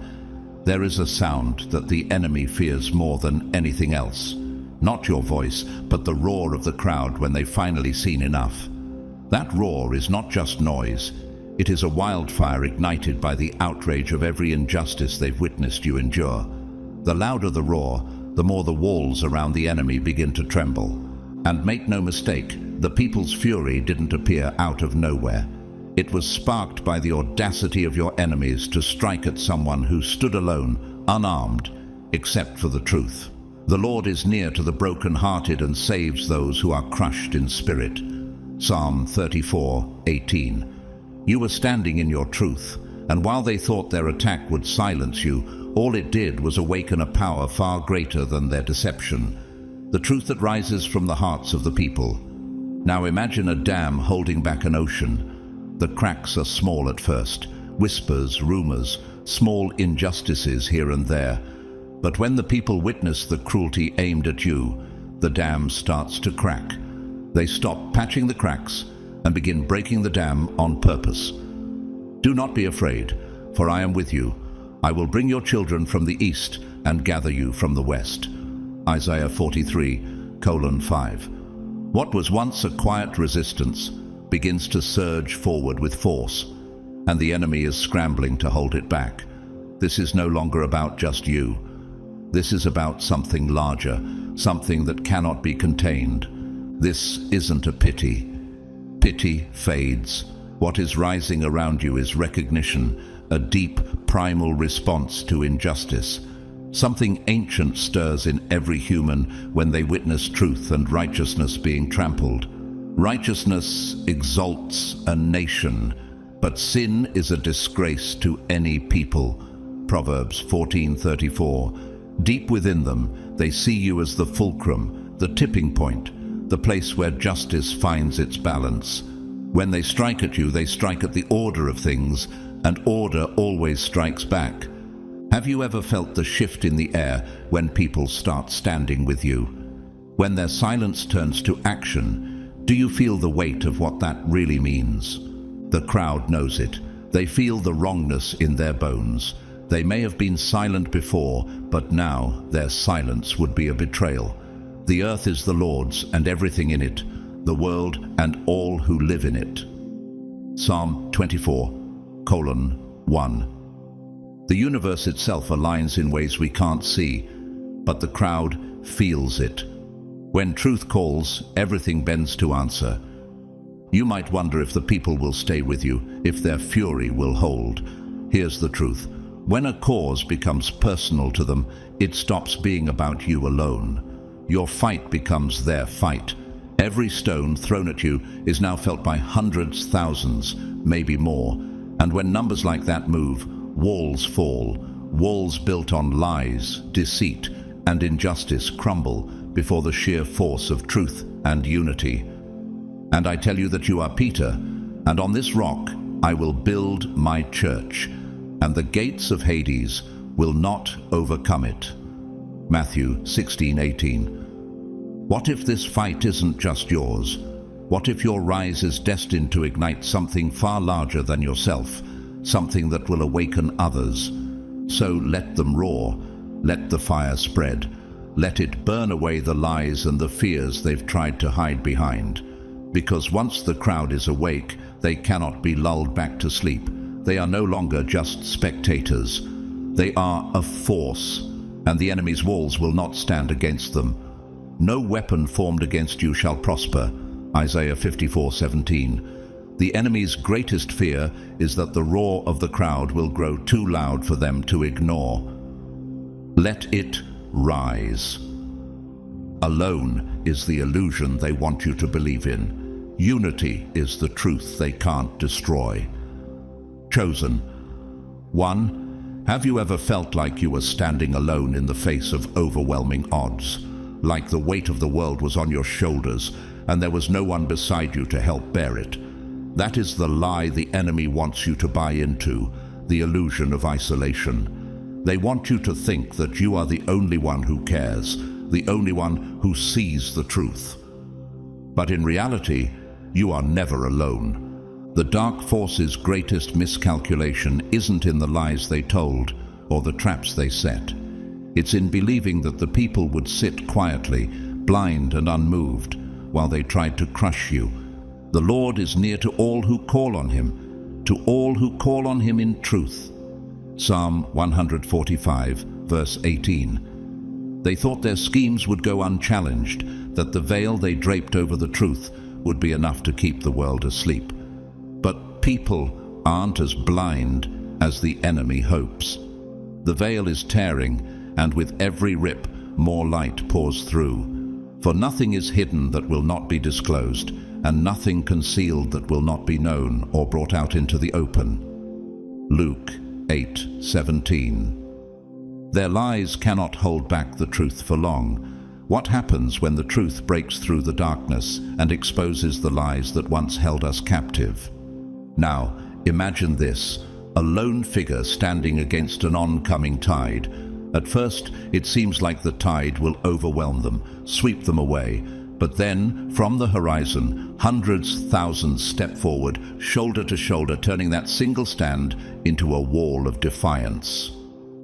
there is a sound that the enemy fears more than anything else. Not your voice, but the roar of the crowd when they've finally seen enough. That roar is not just noise. It is a wildfire ignited by the outrage of every injustice they've witnessed you endure. The louder the roar, the more the walls around the enemy begin to tremble. And make no mistake, the people's fury didn't appear out of nowhere. It was sparked by the audacity of your enemies to strike at someone who stood alone, unarmed, except for the truth. The Lord is near to the broken-hearted and saves those who are crushed in spirit. Psalm 34:18. You were standing in your truth, and while they thought their attack would silence you, all it did was awaken a power far greater than their deception. The truth that rises from the hearts of the people. Now imagine a dam holding back an ocean. The cracks are small at first, whispers, rumors, small injustices here and there. But when the people witness the cruelty aimed at you, the dam starts to crack. They stop patching the cracks and begin breaking the dam on purpose. Do not be afraid, for I am with you. I will bring your children from the east and gather you from the west. Isaiah 43:5. What was once a quiet resistance begins to surge forward with force, and the enemy is scrambling to hold it back. This is no longer about just you. This is about something larger, something that cannot be contained. This isn't a pity. Pity fades. What is rising around you is recognition, a deep, primal response to injustice. Something ancient stirs in every human when they witness truth and righteousness being trampled. Righteousness exalts a nation, but sin is a disgrace to any people. Proverbs 14:34. Deep within them, they see you as the fulcrum, the tipping point, the place where justice finds its balance. When they strike at you, they strike at the order of things, and order always strikes back. Have you ever felt the shift in the air when people start standing with you? When their silence turns to action, do you feel the weight of what that really means? The crowd knows it. They feel the wrongness in their bones. They may have been silent before, but now their silence would be a betrayal. The earth is the Lord's and everything in it, the world and all who live in it. Psalm 24:1. The universe itself aligns in ways we can't see, but the crowd feels it. When truth calls, everything bends to answer. You might wonder if the people will stay with you, if their fury will hold. Here's the truth. When a cause becomes personal to them, it stops being about you alone. Your fight becomes their fight. Every stone thrown at you is now felt by hundreds, thousands, maybe more. And when numbers like that move, walls fall. Walls built on lies, deceit, and injustice crumble before the sheer force of truth and unity. And I tell you that you are Peter, and on this rock I will build my church, and the gates of Hades will not overcome it. Matthew 16:18. What if this fight isn't just yours? What if your rise is destined to ignite something far larger than yourself, something that will awaken others? So let them roar, let the fire spread. Let it burn away the lies and the fears they've tried to hide behind. Because once the crowd is awake, they cannot be lulled back to sleep. They are no longer just spectators. They are a force, and the enemy's walls will not stand against them. No weapon formed against you shall prosper. Isaiah 54:17. The enemy's greatest fear is that the roar of the crowd will grow too loud for them to ignore. Let it rise. Alone is the illusion they want you to believe in. Unity is the truth they can't destroy. Chosen. 1. Have you ever felt like you were standing alone in the face of overwhelming odds? Like the weight of the world was on your shoulders and there was no one beside you to help bear it? That is the lie the enemy wants you to buy into, the illusion of isolation. They want you to think that you are the only one who cares, the only one who sees the truth. But in reality, you are never alone. The dark force's greatest miscalculation isn't in the lies they told or the traps they set. It's in believing that the people would sit quietly, blind and unmoved, while they tried to crush you. The Lord is near to all who call on him, to all who call on him in truth. Psalm 145, verse 18. They thought their schemes would go unchallenged, that the veil they draped over the truth would be enough to keep the world asleep. But people aren't as blind as the enemy hopes. The veil is tearing, and with every rip, more light pours through. For nothing is hidden that will not be disclosed, and nothing concealed that will not be known or brought out into the open. Luke 8:17. Their lies cannot hold back the truth for long. What happens when the truth breaks through the darkness and exposes the lies that once held us captive? Now, imagine this, a lone figure standing against an oncoming tide. At first, it seems like the tide will overwhelm them, sweep them away. But then, from the horizon, hundreds, thousands step forward, shoulder to shoulder, turning that single stand into a wall of defiance.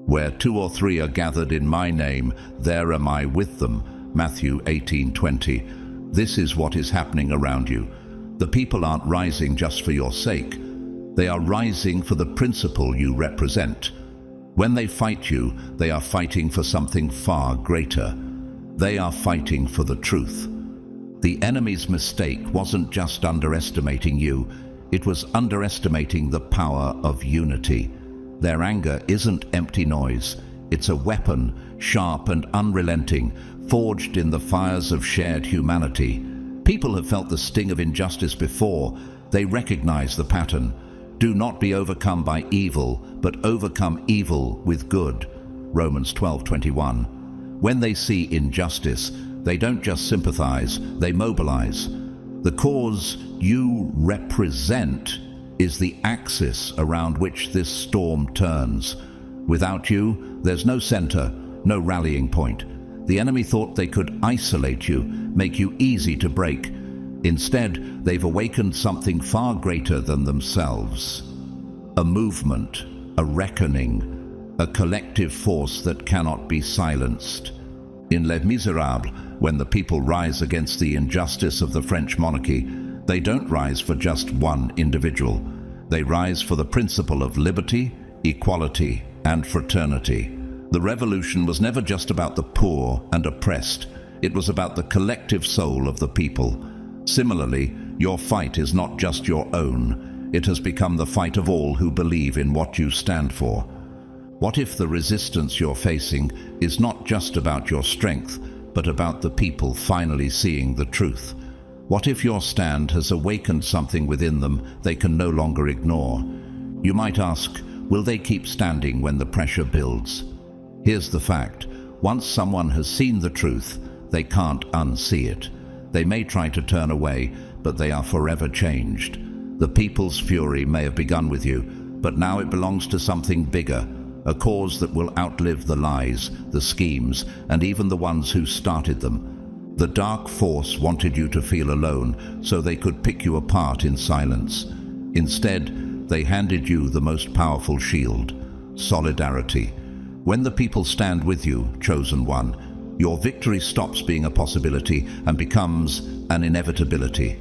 Where 2 or 3 are gathered in my name, there am I with them. Matthew 18:20. This is what is happening around you. The people aren't rising just for your sake. They are rising for the principle you represent. When they fight you, they are fighting for something far greater. They are fighting for the truth. The enemy's mistake wasn't just underestimating you, it was underestimating the power of unity. Their anger isn't empty noise, it's a weapon, sharp and unrelenting, forged in the fires of shared humanity. People have felt the sting of injustice before. They recognize the pattern. Do not be overcome by evil, but overcome evil with good. Romans 12:21. When they see injustice, they don't just sympathize, they mobilize. The cause you represent is the axis around which this storm turns. Without you, there's no center, no rallying point. The enemy thought they could isolate you, make you easy to break. Instead, they've awakened something far greater than themselves. A movement, a reckoning, a collective force that cannot be silenced. In Les Miserables, when the people rise against the injustice of the French monarchy, they don't rise for just one individual. They rise for the principle of liberty, equality, and fraternity. The revolution was never just about the poor and oppressed. It was about the collective soul of the people. Similarly, your fight is not just your own. It has become the fight of all who believe in what you stand for. What if the resistance you're facing is not just about your strength, but about the people finally seeing the truth? What if your stand has awakened something within them they can no longer ignore? You might ask, will they keep standing when the pressure builds? Here's the fact. Once someone has seen the truth, they can't unsee it. They may try to turn away, but they are forever changed. The people's fury may have begun with you, but now it belongs to something bigger, a cause that will outlive the lies, the schemes, and even the ones who started them. The dark force wanted you to feel alone, so they could pick you apart in silence. Instead, they handed you the most powerful shield, solidarity. When the people stand with you, chosen one, Your victory stops being a possibility and becomes an inevitability,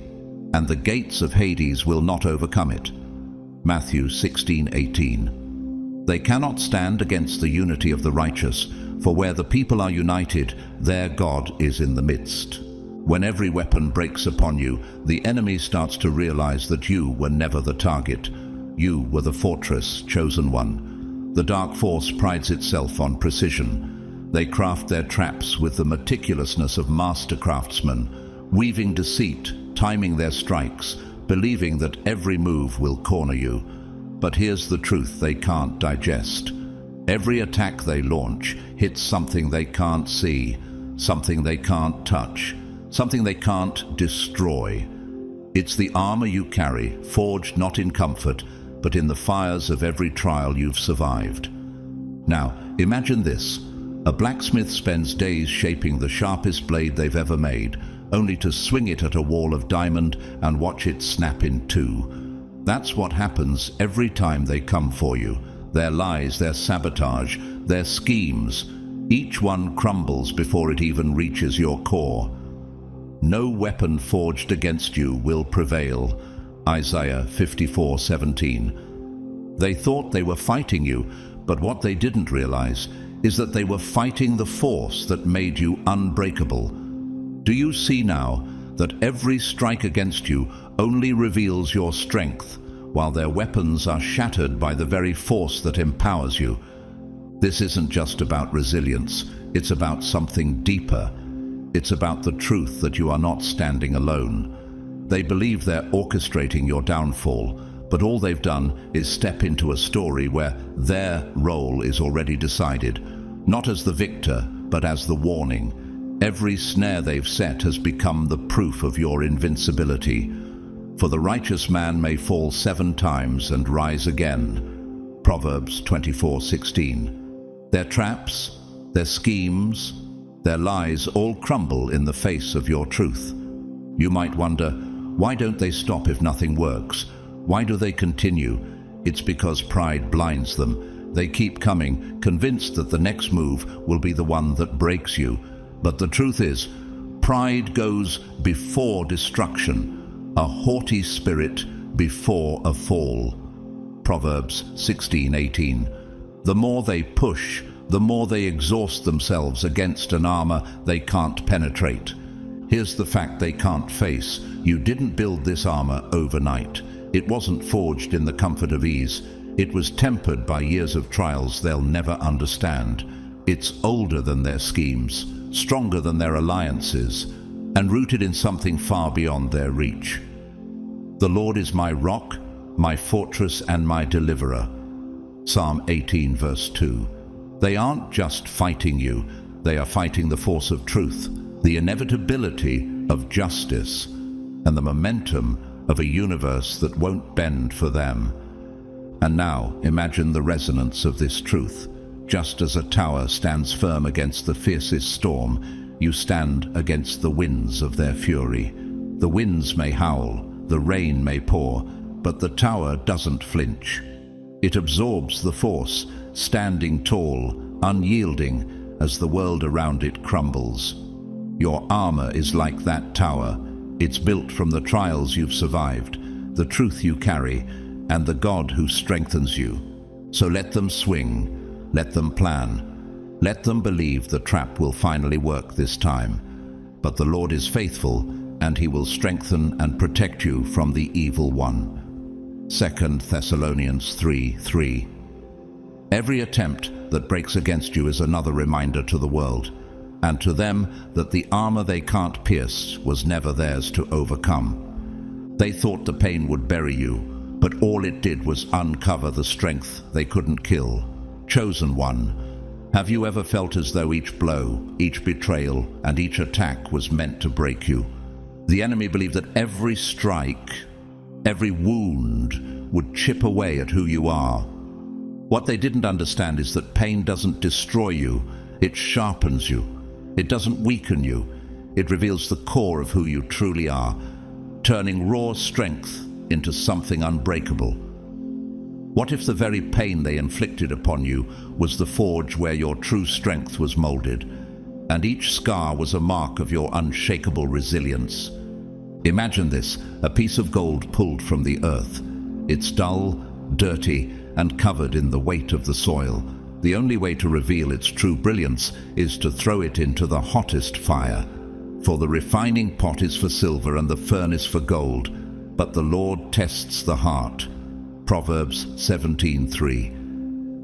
and the gates of Hades will not overcome it. Matthew 16:18. They cannot stand against the unity of the righteous, for where the people are united, there God is in the midst. When every weapon breaks upon you, the enemy starts to realize that you were never the target. You were the fortress, chosen one. The dark force prides itself on precision. They craft their traps with the meticulousness of master craftsmen, weaving deceit, timing their strikes, believing that every move will corner you. But here's the truth they can't digest. Every attack they launch hits something they can't see, something they can't touch, something they can't destroy. It's the armor you carry, forged not in comfort, but in the fires of every trial you've survived. Now, imagine this. A blacksmith spends days shaping the sharpest blade they've ever made, only to swing it at a wall of diamond and watch it snap in two. That's what happens every time they come for you. Their lies, their sabotage, their schemes, each one crumbles before it even reaches your core. No weapon forged against you will prevail. Isaiah 54:17. They thought they were fighting you, but what they didn't realize is that they were fighting the force that made you unbreakable. Do you see now that every strike against you only reveals your strength, while their weapons are shattered by the very force that empowers you? This isn't just about resilience, it's about something deeper. It's about the truth that you are not standing alone. They believe they're orchestrating your downfall, but all they've done is step into a story where their role is already decided, not as the victor, but as the warning. Every snare they've set has become the proof of your invincibility. For the righteous man may fall 7 times and rise again. Proverbs 24:16. Their traps, their schemes, their lies all crumble in the face of your truth. You might wonder, why don't they stop if nothing works? Why do they continue? It's because pride blinds them. They keep coming, convinced that the next move will be the one that breaks you. But the truth is, pride goes before destruction, a haughty spirit before a fall. Proverbs 16:18. The more they push, the more they exhaust themselves against an armor they can't penetrate. Here's the fact they can't face. You didn't build this armor overnight. It wasn't forged in the comfort of ease. It was tempered by years of trials they'll never understand. It's older than their schemes, stronger than their alliances, and rooted in something far beyond their reach. The Lord is my rock, my fortress, and my deliverer. Psalm 18 verse 2. They aren't just fighting you, they are fighting the force of truth, the inevitability of justice, and the momentum of a universe that won't bend for them. And now imagine the resonance of this truth. Just as a tower stands firm against the fiercest storm, you stand against the winds of their fury. The winds may howl, the rain may pour, but the tower doesn't flinch. It absorbs the force, standing tall, unyielding, as the world around it crumbles. Your armor is like that tower. It's built from the trials you've survived, the truth you carry, and the God who strengthens you. So let them swing, let them plan, let them believe the trap will finally work this time. But the Lord is faithful, and he will strengthen and protect you from the evil one. 2 Thessalonians 3:3. Every attempt that breaks against you is another reminder to the world, and to them that the armor they can't pierce was never theirs to overcome. They thought the pain would bury you, but all it did was uncover the strength they couldn't kill. Chosen one, have you ever felt as though each blow, each betrayal, and each attack was meant to break you? The enemy believed that every strike, every wound would chip away at who you are. What they didn't understand is that pain doesn't destroy you, it sharpens you. It doesn't weaken you, it reveals the core of who you truly are, turning raw strength into something unbreakable. What if the very pain they inflicted upon you was the forge where your true strength was molded? and each scar was a mark of your unshakable resilience. Imagine this, a piece of gold pulled from the earth. It's dull, dirty, and covered in the weight of the soil. The only way to reveal its true brilliance is to throw it into the hottest fire. For the refining pot is for silver and the furnace for gold, but the Lord tests the heart. Proverbs 17:3.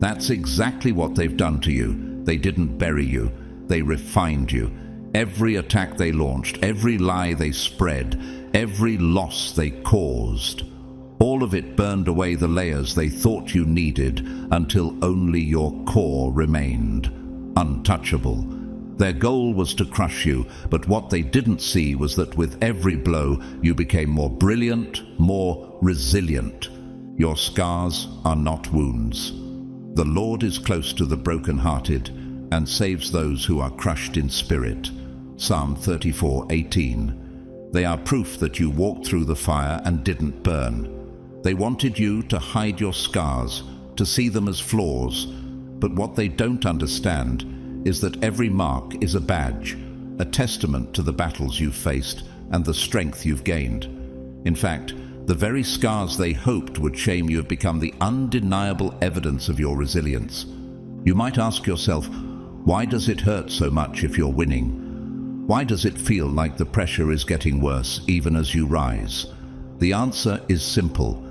That's exactly what they've done to you. They didn't bury you, they refined you. Every attack they launched, every lie they spread, every loss they caused, all of it burned away the layers they thought you needed until only your core remained, untouchable. Their goal was to crush you, but what they didn't see was that with every blow you became more brilliant, more resilient. Your scars are not wounds. The Lord is close to the brokenhearted and saves those who are crushed in spirit. Psalm 34:18. They are proof that you walked through the fire and didn't burn. They wanted you to hide your scars, to see them as flaws, but what they don't understand is that every mark is a badge, a testament to the battles you've faced and the strength you've gained. In fact, the very scars they hoped would shame you have become the undeniable evidence of your resilience. You might ask yourself, why does it hurt so much if you're winning? Why does it feel like the pressure is getting worse even as you rise? The answer is simple.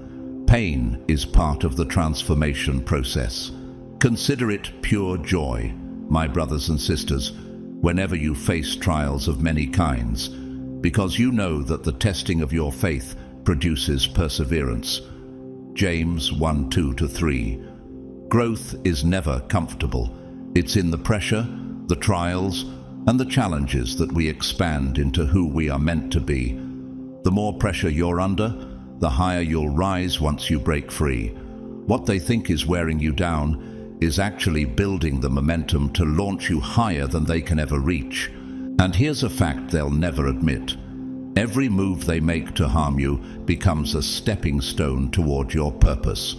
Pain is part of the transformation process. Consider it pure joy, my brothers and sisters, whenever you face trials of many kinds, because you know that the testing of your faith produces perseverance. James 1:2-3. Growth is never comfortable. It's in the pressure, the trials, and the challenges that we expand into who we are meant to be. The more pressure you're under, the higher you'll rise once you break free. What they think is wearing you down is actually building the momentum to launch you higher than they can ever reach. And here's a fact they'll never admit. Every move they make to harm you becomes a stepping stone toward your purpose.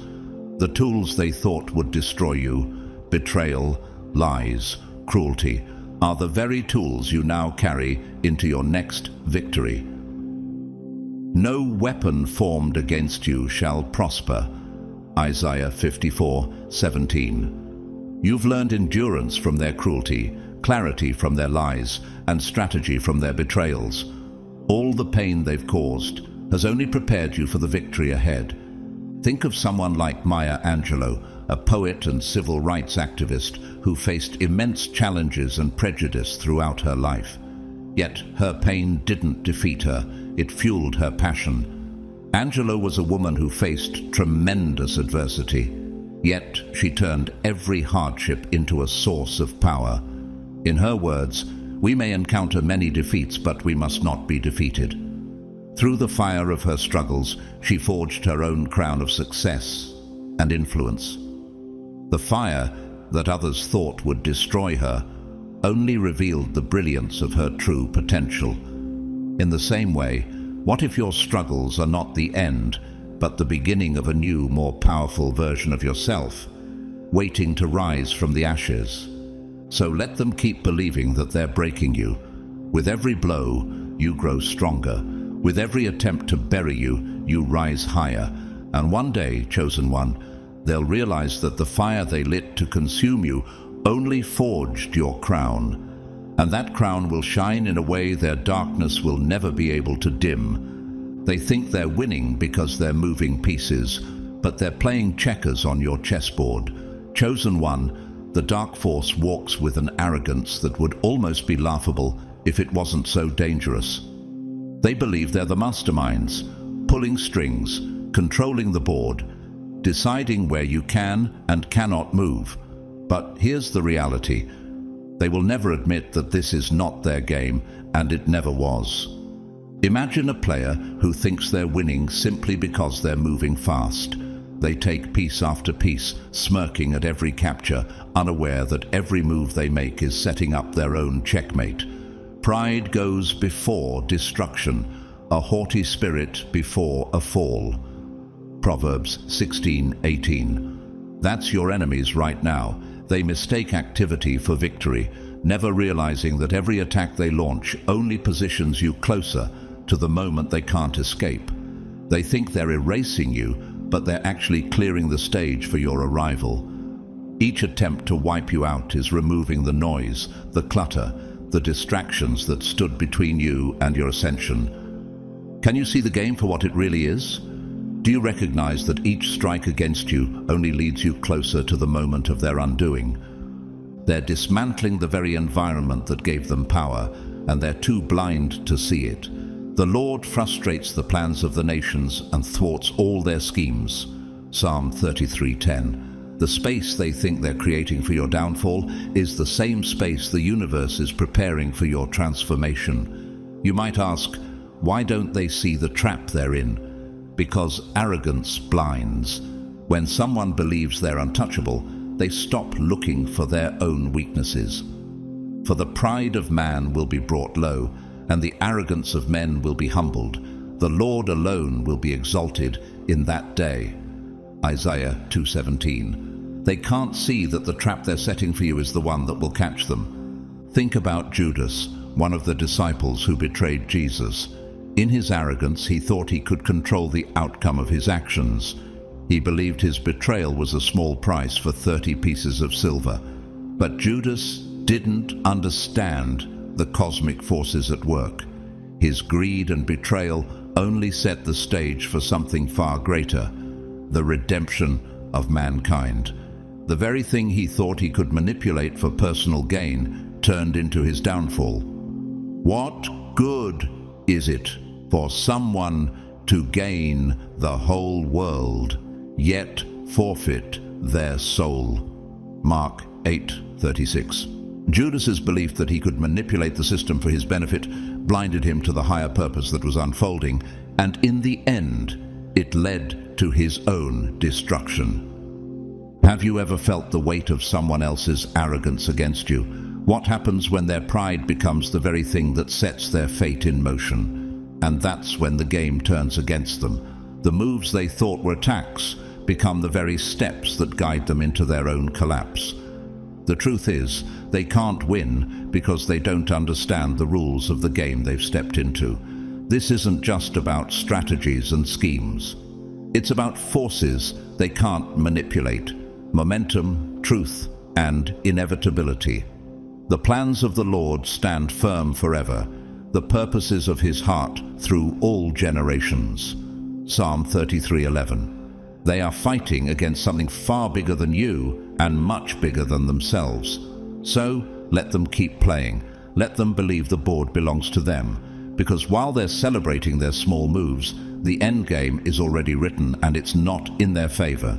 The tools they thought would destroy you, betrayal, lies, cruelty, are the very tools you now carry into your next victory. No weapon formed against you shall prosper. Isaiah 54:17. You've learned endurance from their cruelty, clarity from their lies, and strategy from their betrayals. All the pain they've caused has only prepared you for the victory ahead. Think of someone like Maya Angelou, a poet and civil rights activist who faced immense challenges and prejudice throughout her life. Yet her pain didn't defeat her, it fueled her passion. Angelou was a woman who faced tremendous adversity, yet she turned every hardship into a source of power. In her words, we may encounter many defeats, but we must not be defeated. Through the fire of her struggles, she forged her own crown of success and influence. The fire that others thought would destroy her only revealed the brilliance of her true potential. In the same way, what if your struggles are not the end, but the beginning of a new, more powerful version of yourself, waiting to rise from the ashes? So let them keep believing that they're breaking you. With every blow, you grow stronger. With every attempt to bury you, you rise higher. And one day, chosen one, they'll realize that the fire they lit to consume you only forged your crown. And that crown will shine in a way their darkness will never be able to dim. They think they're winning because they're moving pieces, but they're playing checkers on your chessboard. Chosen one, the dark force walks with an arrogance that would almost be laughable if it wasn't so dangerous. They believe they're the masterminds, pulling strings, controlling the board, deciding where you can and cannot move. But here's the reality. They will never admit that this is not their game, and it never was. Imagine a player who thinks they're winning simply because they're moving fast. They take piece after piece, smirking at every capture, unaware that every move they make is setting up their own checkmate. Pride goes before destruction, a haughty spirit before a fall. Proverbs 16:18. That's your enemies right now. They mistake activity for victory, never realizing that every attack they launch only positions you closer to the moment they can't escape. They think they're erasing you, but they're actually clearing the stage for your arrival. Each attempt to wipe you out is removing the noise, the clutter, the distractions that stood between you and your ascension. Can you see the game for what it really is? Do you recognize that each strike against you only leads you closer to the moment of their undoing? They're dismantling the very environment that gave them power, and they're too blind to see it. The Lord frustrates the plans of the nations and thwarts all their schemes. Psalm 33:10. The space they think they're creating for your downfall is the same space the universe is preparing for your transformation. You might ask, why don't they see the trap they're in? Because arrogance blinds. When someone believes they're untouchable, they stop looking for their own weaknesses. For the pride of man will be brought low, and the arrogance of men will be humbled. The Lord alone will be exalted in that day. Isaiah 2:17. They can't see that the trap they're setting for you is the one that will catch them. Think about Judas, one of the disciples who betrayed Jesus. In his arrogance, he thought he could control the outcome of his actions. He believed his betrayal was a small price for 30 pieces of silver. But Judas didn't understand the cosmic forces at work. His greed and betrayal only set the stage for something far greater, the redemption of mankind. The very thing he thought he could manipulate for personal gain turned into his downfall. What good is it for someone to gain the whole world, yet forfeit their soul? Mark 8:36. Judas's belief that he could manipulate the system for his benefit blinded him to the higher purpose that was unfolding, and in the end, it led to his own destruction. Have you ever felt the weight of someone else's arrogance against you? What happens when their pride becomes the very thing that sets their fate in motion? And that's when the game turns against them. The moves they thought were attacks become the very steps that guide them into their own collapse. The truth is, they can't win because they don't understand the rules of the game they've stepped into. This isn't just about strategies and schemes. It's about forces they can't manipulate: momentum, truth, and inevitability. The plans of the Lord stand firm forever, the purposes of his heart through all generations. Psalm 33:11. They are fighting against something far bigger than you and much bigger than themselves. So let them keep playing. Let them believe the board belongs to them, because while they're celebrating their small moves, the end game is already written and it's not in their favor.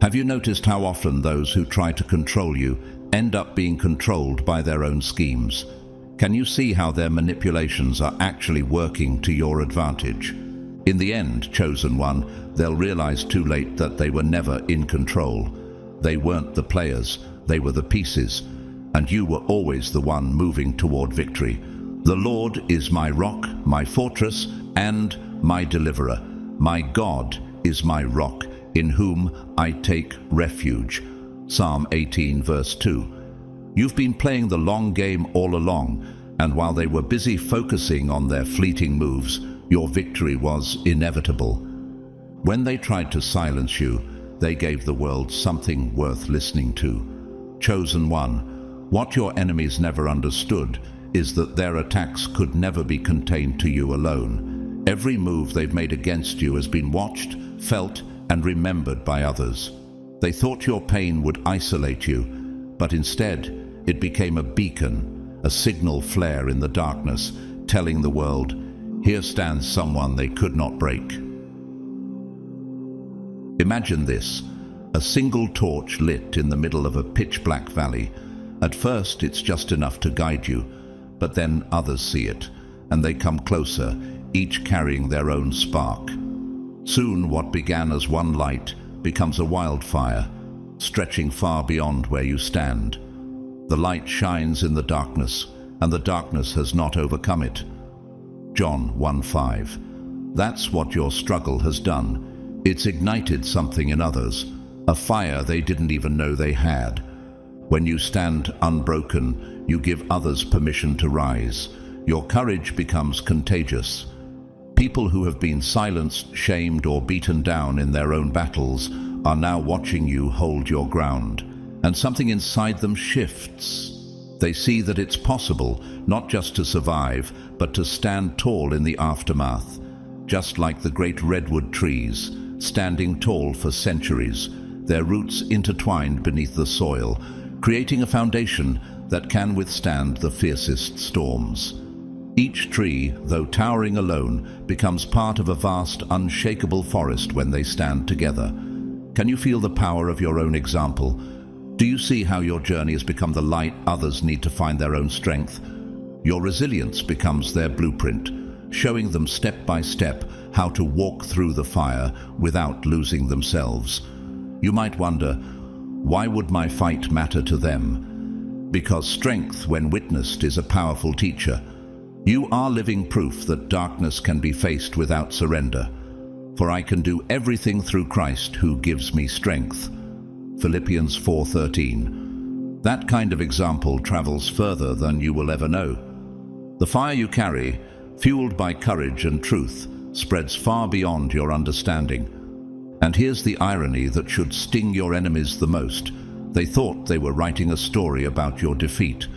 Have you noticed how often those who try to control you end up being controlled by their own schemes? Can you see how their manipulations are actually working to your advantage? In the end, chosen one, they'll realize too late that they were never in control. They weren't the players, they were the pieces, and you were always the one moving toward victory. The Lord is my rock, my fortress, and my deliverer. My God is my rock, in whom I take refuge. Psalm 18 verse 2. You've been playing the long game all along, and while they were busy focusing on their fleeting moves, your victory was inevitable. When they tried to silence you, they gave the world something worth listening to. Chosen one, what your enemies never understood is that their attacks could never be contained to you alone. Every move they've made against you has been watched, felt, and remembered by others. They thought your pain would isolate you, but instead it became a beacon, a signal flare in the darkness, telling the world, here stands someone they could not break. Imagine this, a single torch lit in the middle of a pitch-black valley. At first it's just enough to guide you, but then others see it, and they come closer, each carrying their own spark. Soon what began as one light becomes a wildfire, stretching far beyond where you stand. The light shines in the darkness, and the darkness has not overcome it. John 1:5. That's what your struggle has done. It's ignited something in others, a fire they didn't even know they had. When you stand unbroken, you give others permission to rise. Your courage becomes contagious. People who have been silenced, shamed, or beaten down in their own battles are now watching you hold your ground. And something inside them shifts. They see that it's possible, not just to survive, but to stand tall in the aftermath. Just like the great redwood trees, standing tall for centuries, their roots intertwined beneath the soil, creating a foundation that can withstand the fiercest storms. Each tree, though towering alone, becomes part of a vast, unshakable forest when they stand together. Can you feel the power of your own example? Do you see how your journey has become the light others need to find their own strength? Your resilience becomes their blueprint, showing them step by step how to walk through the fire without losing themselves. You might wonder, why would my fight matter to them? Because strength, when witnessed, is a powerful teacher. You are living proof that darkness can be faced without surrender. For I can do everything through Christ who gives me strength. Philippians 4:13. That kind of example travels further than you will ever know. The fire you carry, fueled by courage and truth, spreads far beyond your understanding. And here's the irony that should sting your enemies the most. They thought they were writing a story about your defeat.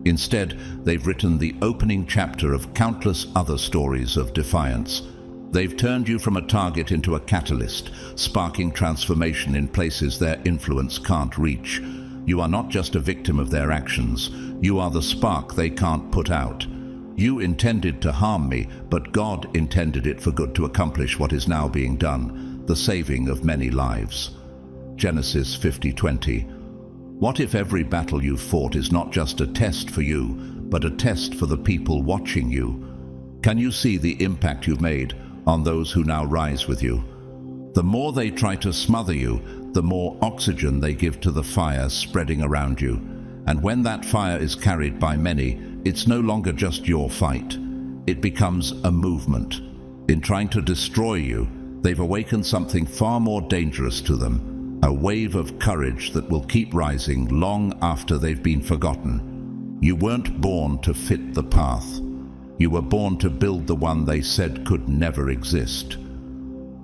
Instead, they've written the opening chapter of countless other stories of defiance. They've turned you from a target into a catalyst, sparking transformation in places their influence can't reach. You are not just a victim of their actions. You are the spark they can't put out. You intended to harm me, but God intended it for good to accomplish what is now being done, the saving of many lives. Genesis 50:20. What if every battle you've fought is not just a test for you, but a test for the people watching you? Can you see the impact you've made on those who now rise with you? The more they try to smother you, the more oxygen they give to the fire spreading around you. And when that fire is carried by many, it's no longer just your fight. It becomes a movement. In trying to destroy you, they've awakened something far more dangerous to them. A wave of courage that will keep rising long after they've been forgotten. You weren't born to fit the path. You were born to build the one they said could never exist.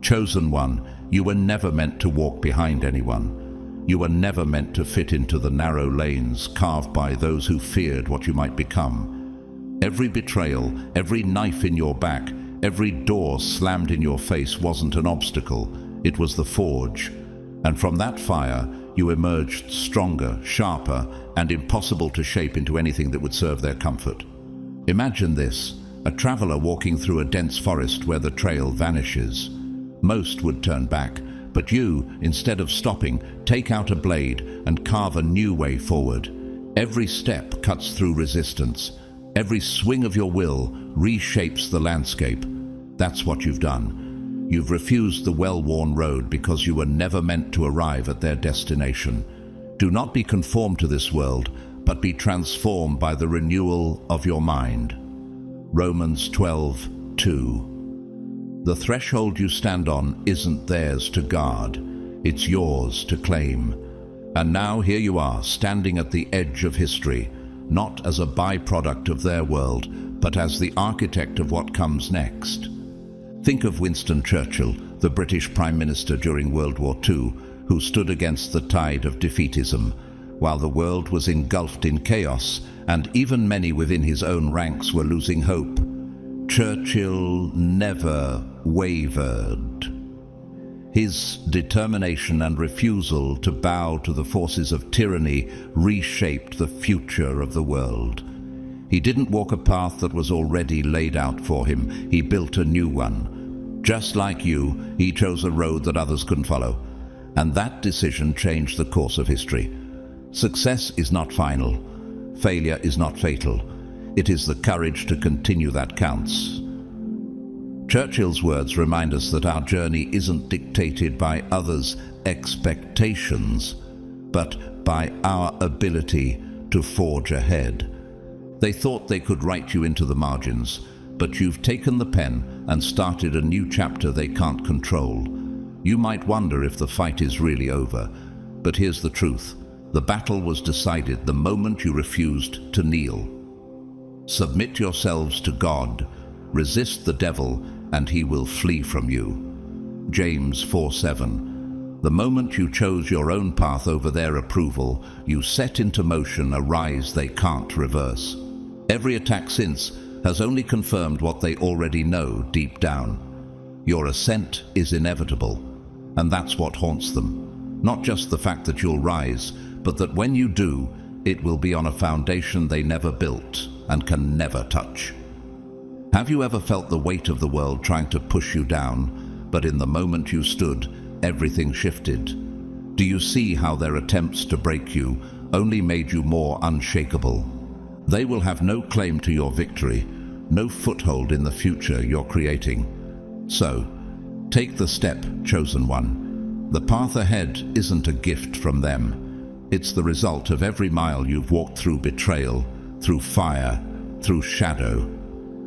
Chosen one, you were never meant to walk behind anyone. You were never meant to fit into the narrow lanes carved by those who feared what you might become. Every betrayal, every knife in your back, every door slammed in your face wasn't an obstacle. It was the forge. And from that fire, you emerged stronger, sharper, and impossible to shape into anything that would serve their comfort. Imagine this, a traveler walking through a dense forest where the trail vanishes. Most would turn back, but you, instead of stopping, take out a blade and carve a new way forward. Every step cuts through resistance. Every swing of your will reshapes the landscape. That's what you've done. You've refused the well-worn road because you were never meant to arrive at their destination. Do not be conformed to this world, but be transformed by the renewal of your mind. Romans 12:2. The threshold you stand on isn't theirs to guard. It's yours to claim. And now here you are, standing at the edge of history, not as a byproduct of their world, but as the architect of what comes next. Think of Winston Churchill, the British Prime Minister during World War II, who stood against the tide of defeatism, while the world was engulfed in chaos, and even many within his own ranks were losing hope. Churchill never wavered. His determination and refusal to bow to the forces of tyranny reshaped the future of the world. He didn't walk a path that was already laid out for him. He built a new one. Just like you, he chose a road that others couldn't follow. And that decision changed the course of history. Success is not final. Failure is not fatal. It is the courage to continue that counts. Churchill's words remind us that our journey isn't dictated by others' expectations, but by our ability to forge ahead. They thought they could write you into the margins, but you've taken the pen and started a new chapter they can't control. You might wonder if the fight is really over, but here's the truth. The battle was decided the moment you refused to kneel. Submit yourselves to God, resist the devil, and he will flee from you. James 4:7. The moment you chose your own path over their approval, you set into motion a rise they can't reverse. Every attack since has only confirmed what they already know deep down. Your ascent is inevitable, and that's what haunts them. Not just the fact that you'll rise, but that when you do, it will be on a foundation they never built and can never touch. Have you ever felt the weight of the world trying to push you down, but in the moment you stood, everything shifted? Do you see how their attempts to break you only made you more unshakable? They will have no claim to your victory, no foothold in the future you're creating. So, take the step, chosen one. The path ahead isn't a gift from them. It's the result of every mile you've walked through betrayal, through fire, through shadow.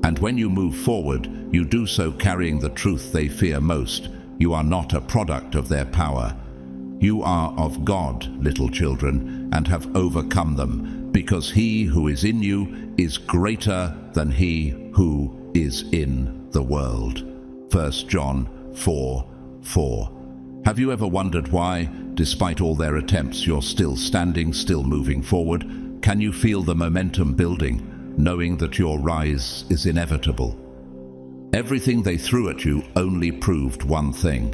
And when you move forward, you do so carrying the truth they fear most. You are not a product of their power. You are of God, little children, and have overcome them, because he who is in you is greater than he who is in the world. 1 John 4:4. Have you ever wondered why, despite all their attempts, you're still standing, still moving forward? Can you feel the momentum building, knowing that your rise is inevitable? Everything they threw at you only proved one thing.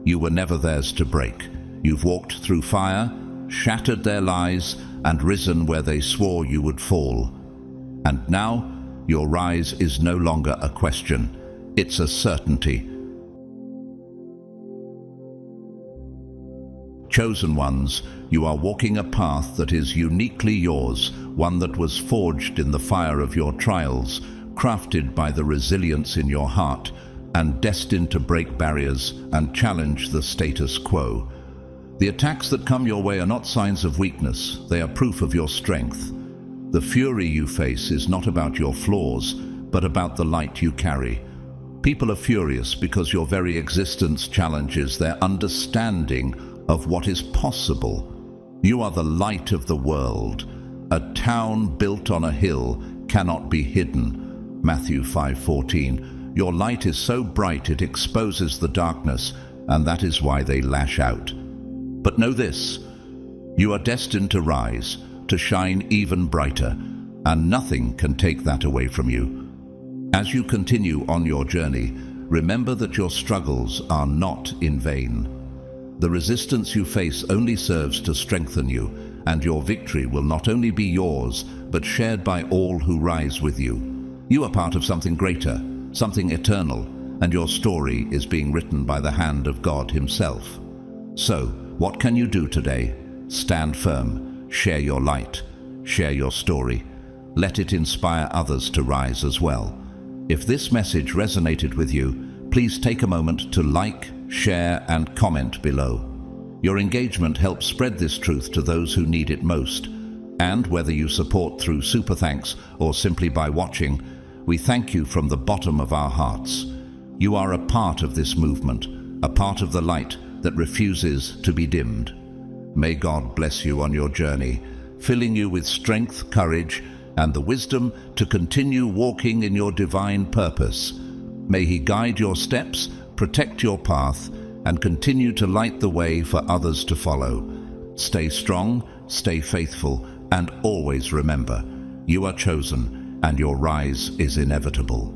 You were never theirs to break. You've walked through fire, shattered their lies, and risen where they swore you would fall. And now, your rise is no longer a question. It's a certainty. Chosen ones, you are walking a path that is uniquely yours, one that was forged in the fire of your trials, crafted by the resilience in your heart, and destined to break barriers and challenge the status quo. The attacks that come your way are not signs of weakness, they are proof of your strength. The fury you face is not about your flaws, but about the light you carry. People are furious because your very existence challenges their understanding of what is possible. You are the light of the world. A town built on a hill cannot be hidden. Matthew 5:14. Your light is so bright it exposes the darkness, and that is why they lash out. But know this, you are destined to rise, to shine even brighter, and nothing can take that away from you. As you continue on your journey, remember that your struggles are not in vain. The resistance you face only serves to strengthen you, and your victory will not only be yours, but shared by all who rise with you. You are part of something greater, something eternal, and your story is being written by the hand of God himself. So, what can you do today? Stand firm, share your light, share your story. Let it inspire others to rise as well. If this message resonated with you, please take a moment to like, share, and comment below. Your engagement helps spread this truth to those who need it most. And whether you support through super thanks or simply by watching, we thank you from the bottom of our hearts. You are a part of this movement, a part of the light that refuses to be dimmed. May God bless you on your journey, filling you with strength, courage, and the wisdom to continue walking in your divine purpose. May He guide your steps, protect your path, and continue to light the way for others to follow. Stay strong, stay faithful, and always remember, you are chosen and your rise is inevitable.